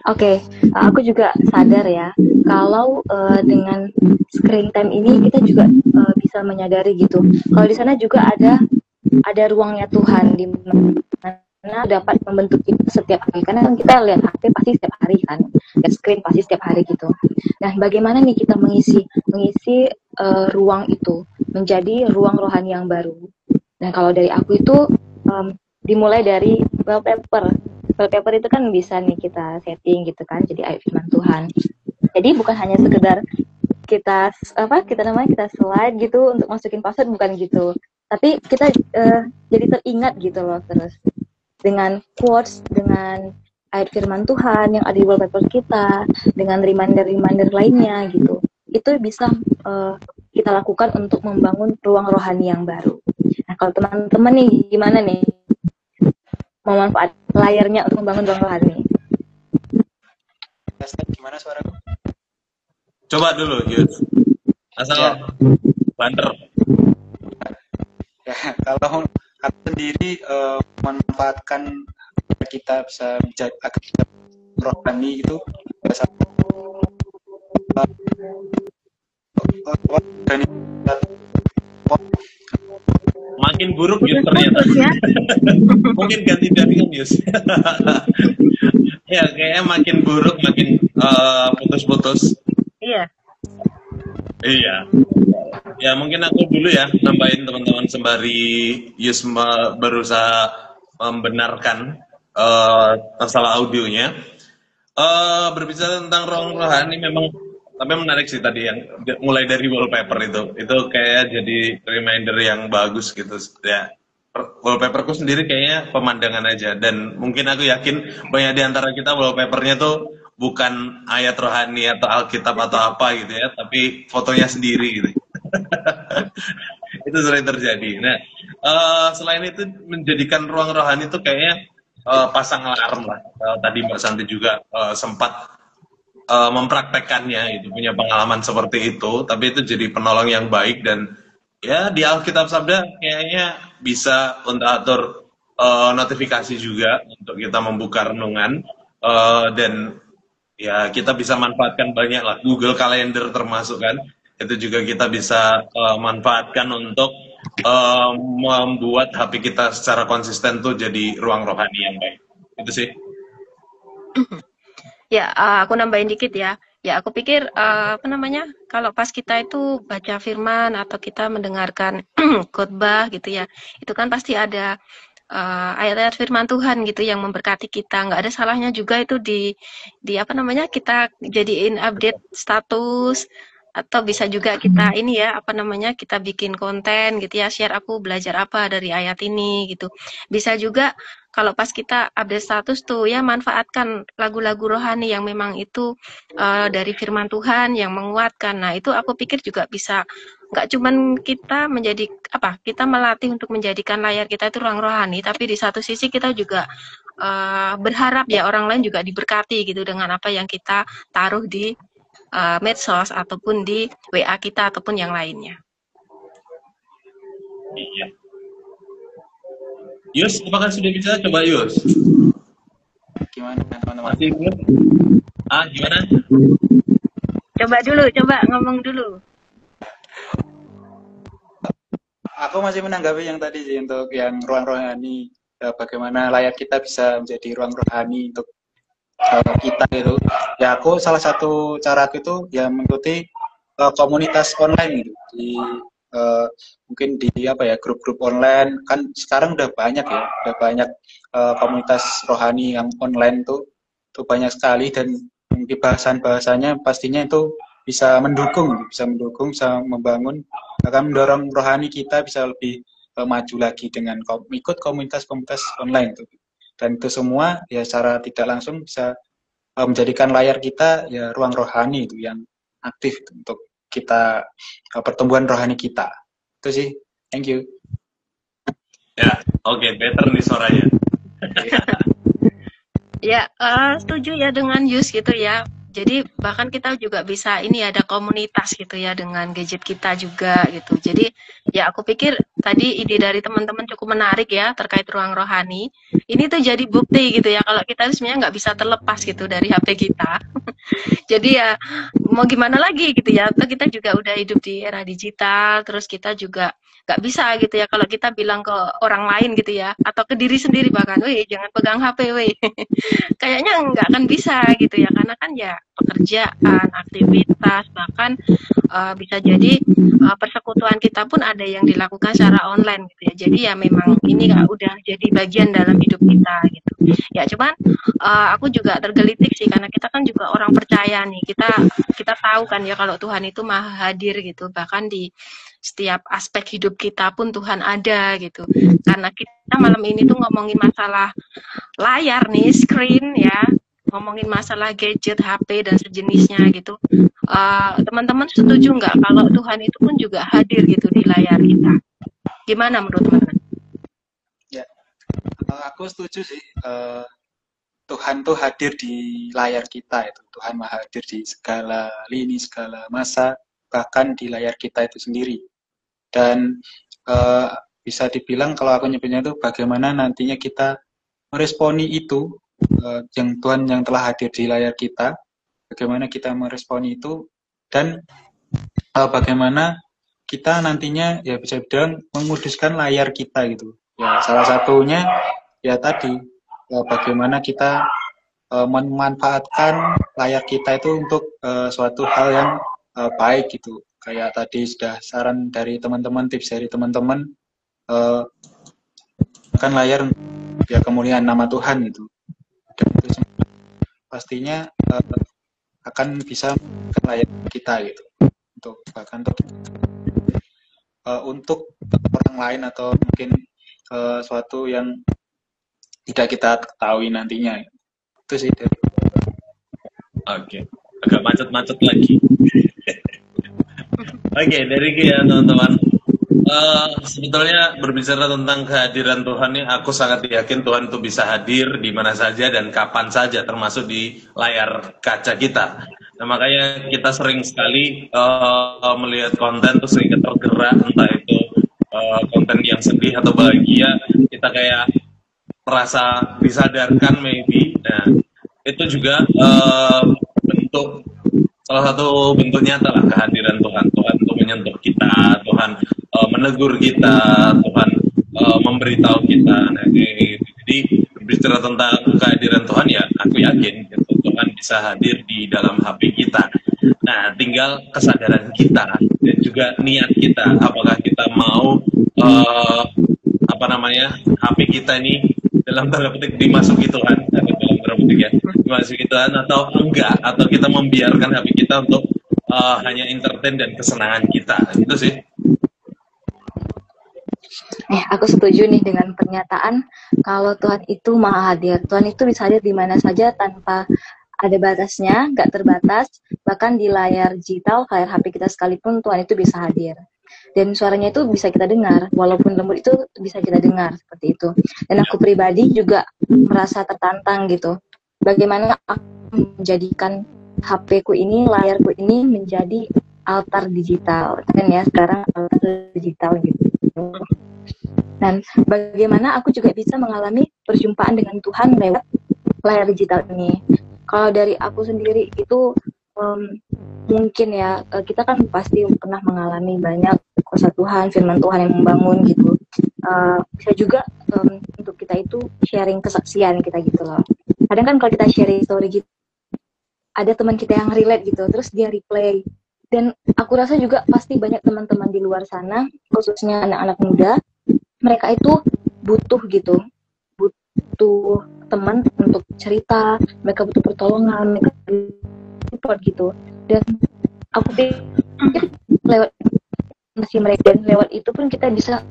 S4: Oke, aku juga sadar ya kalau dengan screen time ini kita juga bisa menyadari gitu. Kalau di sana juga ada ruangnya Tuhan di mana dapat membentuk kita setiap hari. Karena kan kita lihat HP pasti setiap hari kan, lihat screen pasti setiap hari gitu. Nah, bagaimana nih kita mengisi ruang itu menjadi ruang rohani yang baru. Nah, kalau dari aku itu dimulai dari wallpaper. wallpaper itu kan bisa nih kita setting gitu kan, jadi ayat firman Tuhan. Jadi bukan hanya sekedar kita kita slide gitu untuk masukin password, bukan gitu. Tapi kita jadi teringat gitu loh terus dengan quotes, dengan ayat firman Tuhan yang ada di wallpaper kita, dengan reminder-reminder lainnya gitu. Itu bisa kita lakukan untuk membangun ruang rohani yang baru. Nah, kalau teman-teman nih gimana nih memanfaat layarnya untuk membangun ruang rohani?
S2: Gimana suaraku?
S1: Coba dulu, Yus. Asal banter.
S2: Ya, kalau aku sendiri memanfaatkan kita bisa menjadi agak rohani itu biasa
S1: Makin buruk Yus ternyata. Mungkin ganti jaringan Yus. Ya kayaknya makin buruk, makin putus-putus.
S3: Iya.
S1: Iya. Ya mungkin aku dulu ya nambahin teman-teman sembari Yus berusaha membenarkan masalah audionya. Berbicara tentang ruang rohani memang, tapi menarik sih tadi yang mulai dari wallpaper itu kayak jadi reminder yang bagus gitu ya. Wallpaperku sendiri kayaknya pemandangan aja, dan mungkin aku yakin banyak di antara kita wallpapernya tuh bukan ayat rohani atau Alkitab atau apa gitu ya, tapi fotonya sendiri gitu. Itu sering terjadi. Nah, selain itu menjadikan ruang rohani itu kayaknya pasang alarm lah. Tadi Mbak Santi juga sempat mempraktekkannya, itu punya pengalaman seperti itu, tapi itu jadi penolong yang baik. Dan ya di Alkitab Sabda kayaknya bisa untuk atur notifikasi juga untuk kita membuka renungan, dan ya kita bisa manfaatkan banyak lah, Google Calendar termasuk kan, itu juga kita bisa manfaatkan untuk membuat HP kita secara konsisten tuh jadi ruang rohani yang baik. Itu sih.
S3: Ya, aku nambahin dikit ya. Ya, aku pikir kalau pas kita itu baca firman atau kita mendengarkan khotbah gitu ya, itu kan pasti ada ayat-ayat firman Tuhan gitu yang memberkati kita. Nggak ada salahnya juga itu di kita jadiin update status, atau bisa juga kita kita bikin konten gitu ya, share aku belajar apa dari ayat ini gitu. Bisa juga kalau pas kita update status tuh ya, manfaatkan lagu-lagu rohani yang memang itu dari firman Tuhan yang menguatkan. Nah, itu aku pikir juga bisa, nggak cuman kita kita melatih untuk menjadikan layar kita itu ruang rohani, tapi di satu sisi kita juga berharap ya orang lain juga diberkati gitu dengan apa yang kita taruh di medsos ataupun di WA kita ataupun yang lainnya.
S1: Iya. Yus, apakah sudah bisa? Coba Yus.
S2: Gimana teman-teman?
S1: Masih belum? Gimana?
S3: Coba ngomong dulu.
S2: Aku masih menanggapi yang tadi sih, untuk yang ruang rohani, bagaimana layar kita bisa menjadi ruang rohani untuk kita gitu. Ya aku salah satu cara itu ya mengikuti komunitas online gitu, di mungkin di grup-grup online kan sekarang udah banyak komunitas rohani yang online tuh banyak sekali, dan di bahasan-bahasanya pastinya itu bisa mendukung, bisa membangun, akan mendorong rohani kita bisa lebih maju lagi dengan ikut komunitas-komunitas online tuh. Dan itu semua ya secara tidak langsung bisa menjadikan layar kita ya ruang rohani itu yang aktif untuk kita, pertumbuhan rohani kita. Itu sih. Thank you.
S1: Ya, oke, better nih suaranya.
S3: Ya, setuju ya dengan Yus gitu ya. Jadi bahkan kita juga bisa ada komunitas gitu ya dengan gadget kita juga gitu. Jadi ya aku pikir tadi ide dari teman-teman cukup menarik ya terkait ruang rohani. Ini tuh jadi bukti gitu ya kalau kita sebenarnya nggak bisa terlepas gitu dari HP kita. Jadi ya mau gimana lagi gitu ya. Kita juga udah hidup di era digital, terus kita juga nggak bisa gitu ya kalau kita bilang ke orang lain gitu ya, atau ke diri sendiri bahkan, weh jangan pegang HP weh. Kayaknya nggak akan bisa gitu ya, karena kan ya pekerjaan, aktivitas, bahkan bisa jadi persekutuan kita pun ada yang dilakukan secara online gitu ya. Jadi ya memang ini udah jadi bagian dalam hidup kita gitu. Ya cuman aku juga tergelitik sih karena kita kan juga orang percaya nih. Kita tahu kan ya kalau Tuhan itu maha hadir gitu. Bahkan di setiap aspek hidup kita pun Tuhan ada gitu. Karena kita malam ini tuh ngomongin masalah layar nih, screen ya, ngomongin masalah gadget, HP dan sejenisnya gitu. Teman-teman setuju nggak kalau Tuhan itu pun juga hadir gitu di layar kita? Gimana menurut teman-teman?
S2: Ya, aku setuju sih. Tuhan tuh hadir di layar kita itu. Tuhan maha hadir di segala lini, segala masa, bahkan di layar kita itu sendiri. Dan bisa dibilang kalau aku nyebutnya itu bagaimana nantinya kita meresponi itu, yang Tuhan yang telah hadir di layar kita, bagaimana kita meresponi itu, dan bagaimana kita nantinya ya bisa dibilang menguduskan layar kita gitu. Ya, salah satunya ya tadi bagaimana kita memanfaatkan layar kita itu untuk suatu hal yang baik gitu. Kayak tadi sudah saran dari teman-teman, tips dari teman-teman, kan layar ya kemuliaan nama Tuhan gitu. Dan itu pastinya akan bisa ke layar kita gitu. Untuk bahkan untuk orang lain atau mungkin suatu yang tidak kita ketahui nantinya. Itu sih.
S1: Oke, agak macet-macet lagi. Oke, dari ya teman-teman. Sebetulnya berbicara tentang kehadiran Tuhan ini, aku sangat yakin Tuhan itu bisa hadir di mana saja dan kapan saja, termasuk di layar kaca kita. Nah, makanya kita sering sekali melihat konten tuh sering tergerak, entah itu konten yang sedih atau bahagia, kita kayak merasa disadarkan maybe. Nah, itu juga bentuk, salah satu bentuk nyata lah kehadiran Tuhan. Tuhan untuk menyentuh kita, Tuhan menegur kita, Tuhan memberitahu kita. Nah, jadi berbicara tentang kehadiran Tuhan ya, aku yakin gitu, Tuhan bisa hadir di dalam HP kita. Nah, tinggal kesadaran kita dan juga niat kita. Apakah kita mau HP kita ini dalam tanda petik dimasuki Tuhan, atau dalam tanda petik ya, dimasuki Tuhan atau enggak, atau kita membiarkan HP kita untuk hanya entertain dan kesenangan kita. Itu sih.
S4: Aku setuju nih dengan pernyataan kalau Tuhan itu maha hadir. Tuhan itu bisa hadir di mana saja tanpa ada batasnya, nggak terbatas. Bahkan di layar digital, layar HP kita sekalipun, Tuhan itu bisa hadir. Dan suaranya itu bisa kita dengar, walaupun lembut itu bisa kita dengar, seperti itu. Dan aku pribadi juga merasa tertantang gitu. Bagaimana aku menjadikan HP-ku ini, layarku ini menjadi altar digital. Kan ya, sekarang altar digital gitu. Dan bagaimana aku juga bisa mengalami perjumpaan dengan Tuhan lewat layar digital ini. Kalau dari aku sendiri itu mungkin ya, kita kan pasti pernah mengalami banyak kuasa Tuhan, firman Tuhan yang membangun gitu. Bisa juga untuk kita itu sharing kesaksian kita gitu loh. Kadang kan kalau kita sharing story gitu, ada teman kita yang relate gitu, terus dia replay. Dan aku rasa juga pasti banyak teman-teman di luar sana, khususnya anak-anak muda, mereka itu butuh gitu, butuh teman untuk cerita, mereka butuh pertolongan, mereka support gitu. Dan aku pikir lewat masih mereka, dan lewat itu pun kita bisa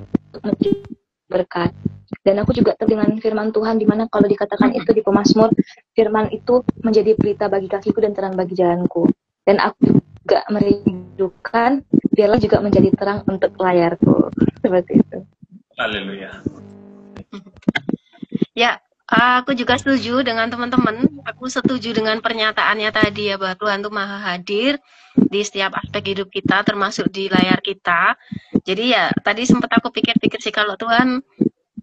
S4: menjadi berkat. Dan aku juga dengan firman Tuhan, dimana kalau dikatakan itu di Pemazmur, firman itu menjadi pelita bagi kakiku dan terang bagi jalanku. Dan aku juga merindukan biarlah juga menjadi terang untuk layarku. Seperti itu.
S1: Haleluya.
S3: Ya, aku juga setuju dengan teman-teman. Aku setuju dengan pernyataannya tadi ya, bahwa Tuhan itu maha hadir di setiap aspek hidup kita, termasuk di layar kita. Jadi ya, tadi sempat aku pikir-pikir sih, kalau Tuhan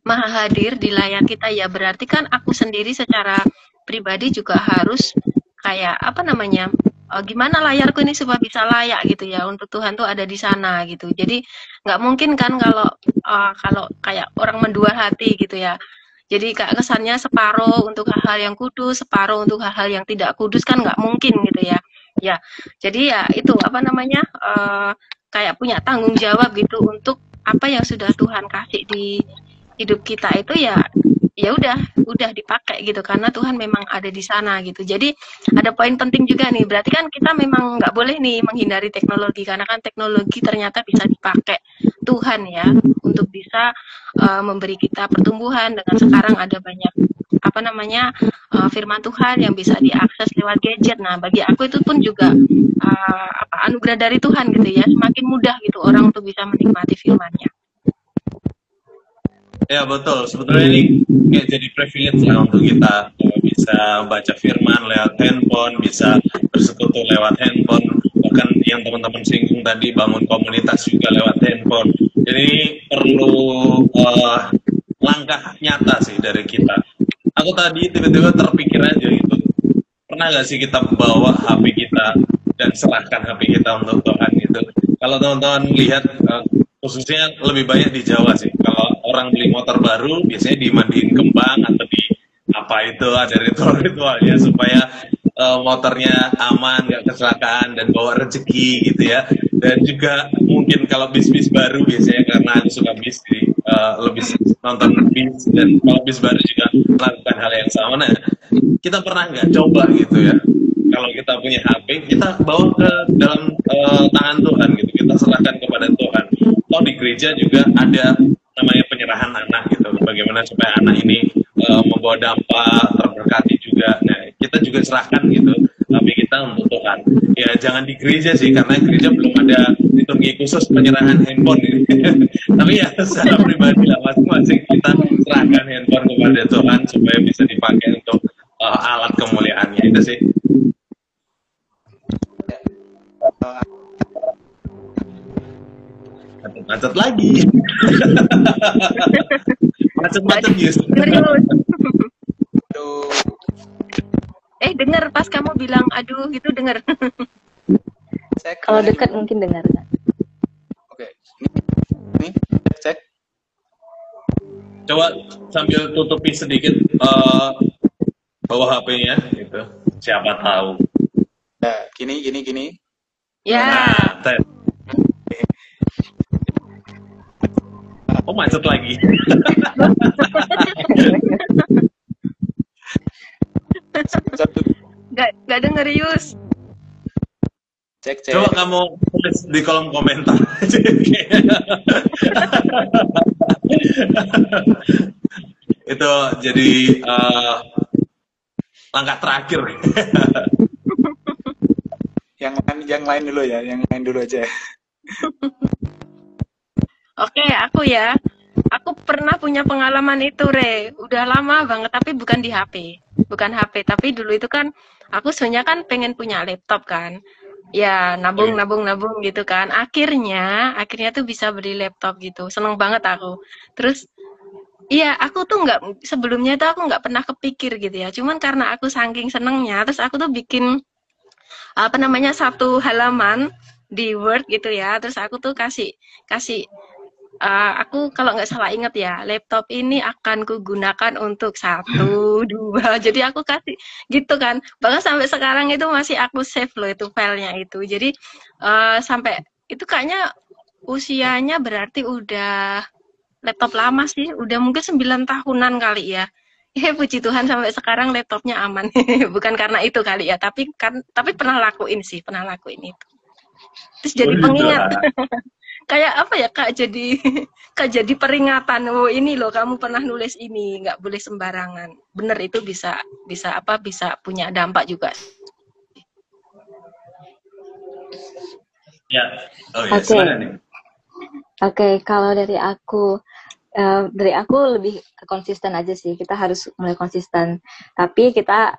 S3: maha hadir di layar kita, ya berarti kan aku sendiri secara pribadi juga harus kayak gimana layarku ini supaya bisa layak gitu ya untuk Tuhan tuh ada di sana gitu. Jadi nggak mungkin kan kalau kayak orang mendua hati gitu ya. Jadi kayak kesannya separuh untuk hal-hal yang kudus, separuh untuk hal-hal yang tidak kudus kan nggak mungkin gitu ya. Ya, jadi ya itu apa namanya kayak punya tanggung jawab gitu untuk apa yang sudah Tuhan kasih di hidup kita itu ya udah dipakai gitu karena Tuhan memang ada di sana gitu. Jadi ada poin penting juga nih, berarti kan kita memang nggak boleh nih menghindari teknologi karena kan teknologi ternyata bisa dipakai Tuhan ya untuk bisa memberi kita pertumbuhan dengan sekarang ada banyak apa namanya firman Tuhan yang bisa diakses lewat gadget. Nah bagi aku itu pun juga anugerah dari Tuhan gitu ya, semakin mudah gitu orang untuk bisa menikmati firman-Nya.
S1: Ya betul, sebetulnya ini kayak jadi privilege lah untuk kita bisa baca firman lewat handphone, bisa bersekutu lewat handphone, bahkan yang teman-teman singgung tadi bangun komunitas juga lewat handphone. Jadi perlu langkah nyata sih dari kita. Aku tadi tiba-tiba terpikir aja gitu, pernah gak sih kita bawa HP kita dan serahkan HP kita untuk Tuhan gitu. Kalau teman-teman lihat khususnya lebih banyak di Jawa sih. Kalau orang beli motor baru biasanya dimandiin kembang atau di apa itu ada ritual-ritualnya supaya motornya aman, nggak kecelakaan dan bawa rezeki gitu ya. Dan juga mungkin kalau bis-bis baru biasanya karena aku suka bis jadi lebih nonton bis dan kalau bis baru juga melakukan hal yang sama. Nah, kita pernah nggak coba gitu ya? Kalau kita punya HP, kita bawa ke dalam tangan Tuhan gitu. Kita serahkan kepada Tuhan. Toh di gereja juga ada namanya penyerahan anak gitu. Bagaimana supaya anak ini membawa dampak, terberkati juga. Nah, kita juga serahkan gitu HP kita untuk Tuhan. Ya jangan di gereja sih, karena gereja belum ada liturgi khusus penyerahan handphone ini. Tapi ya secara pribadi lah masing-masing kita serahkan handphone kepada Tuhan supaya bisa dipakai untuk alat kemuliaannya itu sih. Macet lagi. Macet Yus.
S2: Aduh.
S3: Dengar pas kamu bilang aduh gitu dengar.
S4: Kalau dekat mungkin dengar.
S2: Oke. Ini cek.
S1: Coba sambil tutupi sedikit bawah HP-nya gitu. Siapa tahu.
S2: Nah, gini.
S3: Ya.
S1: Nah, oh macet lagi.
S3: Gak denger Yus.
S2: Cek.
S1: Coba kamu tulis di kolom komentar. Itu jadi langkah terakhir.
S2: Yang lain dulu ya, yang lain dulu aja.
S3: Oke, aku ya. Aku pernah punya pengalaman itu, Re. Udah lama banget, tapi bukan di HP. Bukan HP, tapi dulu itu kan, aku sebenarnya kan pengen punya laptop kan. Ya, nabung gitu kan. Akhirnya tuh bisa beli laptop gitu. Seneng banget aku. Terus, iya, aku tuh sebelumnya tuh aku nggak pernah kepikir gitu ya. Cuman karena aku saking senengnya, terus aku tuh bikin, apa namanya, satu halaman di Word gitu ya. Terus aku tuh kasih aku kalau nggak salah ingat ya, laptop ini akan kugunakan untuk 1, 2. Jadi aku kasih gitu kan. Bahkan sampai sekarang itu masih aku save loh itu filenya itu. Jadi sampai itu kayaknya usianya berarti udah laptop lama sih, udah mungkin 9 tahunan kali ya. Puji Tuhan sampai sekarang laptopnya aman. Bukan karena itu kali ya, tapi pernah lakuin itu. Terus jadi pengingat. Kayak apa ya Kak, jadi peringatan, oh ini loh kamu pernah nulis ini, nggak boleh sembarangan. Bener itu bisa punya dampak juga.
S1: Ya, oh ya, silakan nih.
S4: Oke, kalau dari aku lebih konsisten aja sih. Kita harus mulai konsisten. Tapi kita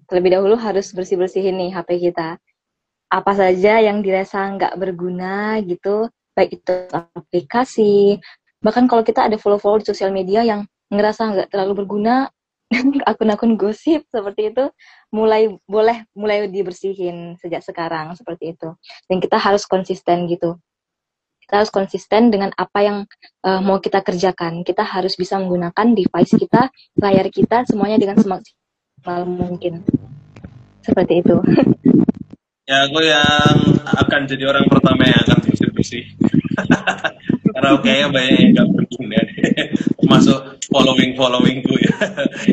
S4: terlebih dahulu harus bersih-bersihin nih HP kita. Apa saja yang dirasa nggak berguna gitu, baik itu aplikasi, bahkan kalau kita ada follow-follow di sosial media yang ngerasa nggak terlalu berguna, akun-akun gosip seperti itu, mulai dibersihin sejak sekarang seperti itu. Dan kita harus konsisten gitu. Kita harus konsisten dengan apa yang mau kita kerjakan. Kita harus bisa menggunakan device kita, layar kita, semuanya dengan semaksimal mungkin. Seperti itu.
S1: Ya, aku yang akan jadi orang pertama yang akan bersih-bersih. Karena kayaknya banyak yang gak berguna deh. Masuk followingku ya.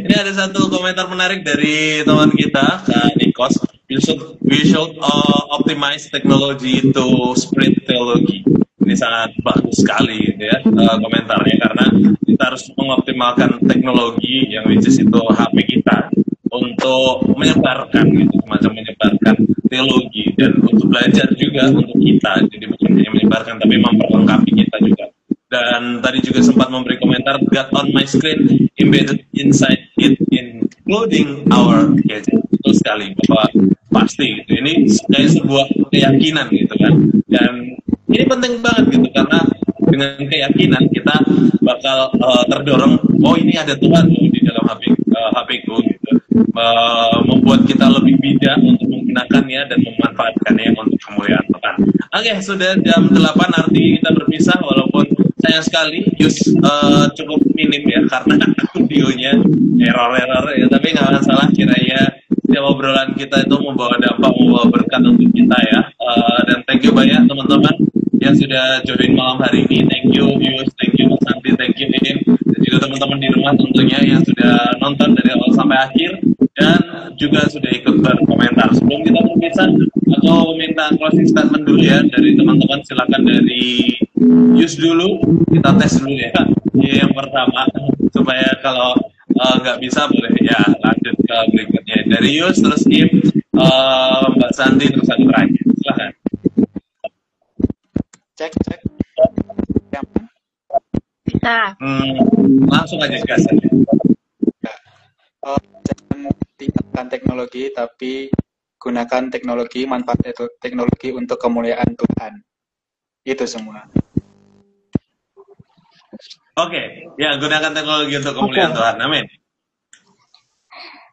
S1: Ini ada satu komentar menarik dari teman kita, Kak Nikos. We should optimize technology to spread theology. Ini sangat bagus sekali gitu ya komentarnya, karena kita harus mengoptimalkan teknologi yang which is itu HP kita untuk menyebarkan gitu, semacam menyebarkan teologi, dan untuk belajar juga untuk kita. Jadi bukan hanya menyebarkan tapi memperlengkapi kita juga. Dan tadi juga sempat memberi komentar, God on my screen embedded inside it including our gadget. Betul sekali, bahwa pasti gitu. Ini kayak sebuah keyakinan gitu kan. Dan ini penting banget gitu, karena dengan keyakinan kita bakal terdorong, oh ini ada Tuhan loh di dalam HP ku gitu. Membuat kita lebih bijak untuk menggunakannya dan memanfaatkannya untuk kemuliaan Tuhan. Oke, sudah jam 8, arti kita berpisah, walaupun sayang sekali Yus cukup minim ya, karena audionya error ya, tapi nggak masalah, kiranya setiap obrolan kita itu membawa dampak, membawa berkat untuk kita ya. Dan thank you banyak teman-teman yang sudah join malam hari ini. Thank you Yus, thank you Mas Santi, thank you Idin, dan juga teman-teman di rumah tentunya yang sudah nonton dari awal sampai akhir dan juga sudah ikut berkomentar. Sebelum kita berpisah, aku minta closing statement dulu ya dari teman-teman. Silakan dari Yus dulu, kita tes dulu ya yang pertama, supaya kalau nggak bisa boleh ya lanjut ke berikutnya. Dari Yus, terus Im, Mbak Santi, terus aku terakhir. Silahkan.
S2: Cek.
S3: Bisa.
S1: Langsung aja gasan ya.
S2: Jangan tinggalkan teknologi, tapi gunakan teknologi, manfaat teknologi untuk kemuliaan Tuhan. Itu semua.
S1: Oke, ya gunakan teknologi untuk kemuliaan Tuhan. Amin.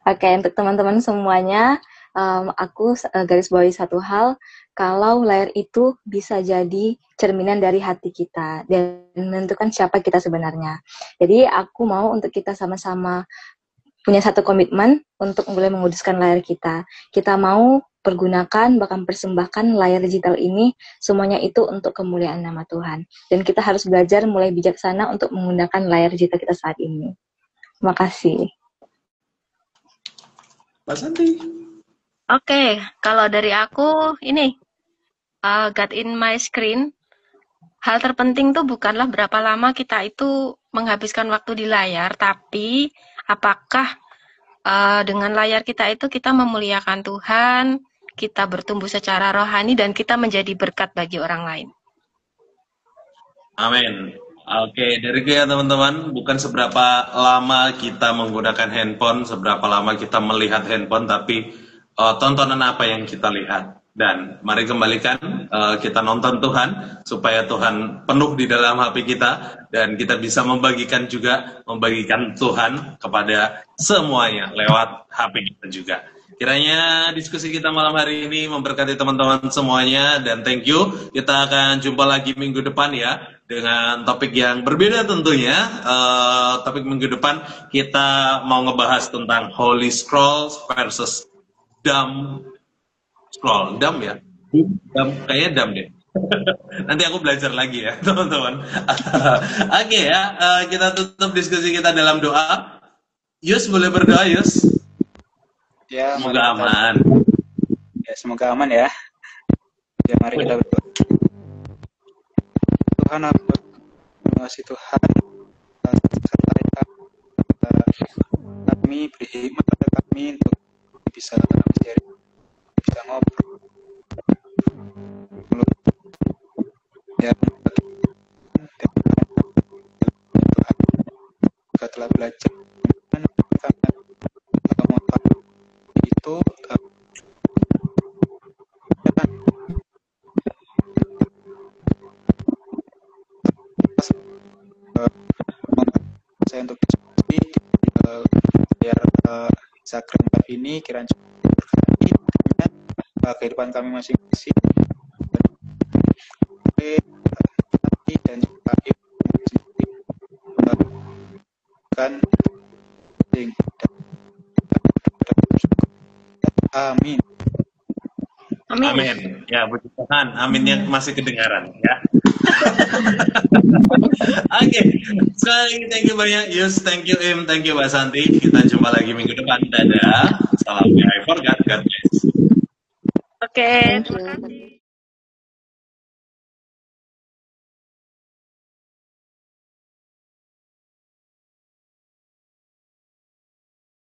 S4: Oke, untuk teman-teman semuanya, aku garis bawahi satu hal, kalau layar itu bisa jadi cerminan dari hati kita dan menentukan siapa kita sebenarnya. Jadi aku mau untuk kita sama-sama punya satu komitmen untuk mulai menguduskan layar kita. Kita mau pergunakan, bahkan persembahkan layar digital ini, semuanya itu untuk kemuliaan nama Tuhan. Dan kita harus belajar mulai bijaksana untuk menggunakan layar digital kita saat ini. Terima kasih.
S1: Mbak Santi.
S3: Oke, kalau dari aku ini God in my screen. Hal terpenting tuh bukanlah berapa lama kita itu menghabiskan waktu di layar, tapi apakah dengan layar kita itu kita memuliakan Tuhan, kita bertumbuh secara rohani, dan kita menjadi berkat bagi orang lain.
S1: Amin. Oke, dari ya teman-teman, bukan seberapa lama kita menggunakan handphone, seberapa lama kita melihat handphone, tapi tontonan apa yang kita lihat. Dan mari kembalikan kita nonton Tuhan, supaya Tuhan penuh di dalam HP kita, dan kita bisa membagikan Tuhan kepada semuanya lewat HP kita juga. Kiranya diskusi kita malam hari ini memberkati teman-teman semuanya, dan thank you. Kita akan jumpa lagi minggu depan ya, dengan topik yang berbeda tentunya. Topik minggu depan kita mau ngebahas tentang Holy Scrolls versus Dumb Scroll. Dumb ya? Kayaknya dumb deh. Nanti aku belajar lagi ya teman-teman. Oke ya, kita tutup diskusi kita dalam doa. Yus, boleh berdoa Yus?
S2: Ya,
S1: semoga aman.
S2: Ya, semoga aman ya. Ya, mari kita berdoa. Tuhan, terima kasih Tuhan. Kami beri hikmat pada kami untuk bisa sharing, bisa ngobrol. Ya, Tuhan, kita telah belajar itu saya untuk diskusi biar Instagram Live ini kiranya berkati kehidupan kami masing-masing. Tuhan. Amin.
S3: Amin.
S1: Amin. Ya, puji Tuhan. Aminnya masih kedengaran ya. Oke, sekali lagi thank you banyak Yus, thank you Im, thank you Mbak Santi. Kita jumpa lagi minggu depan. Dadah. Salam I forgot. God bless.
S3: Oke, terima kasih.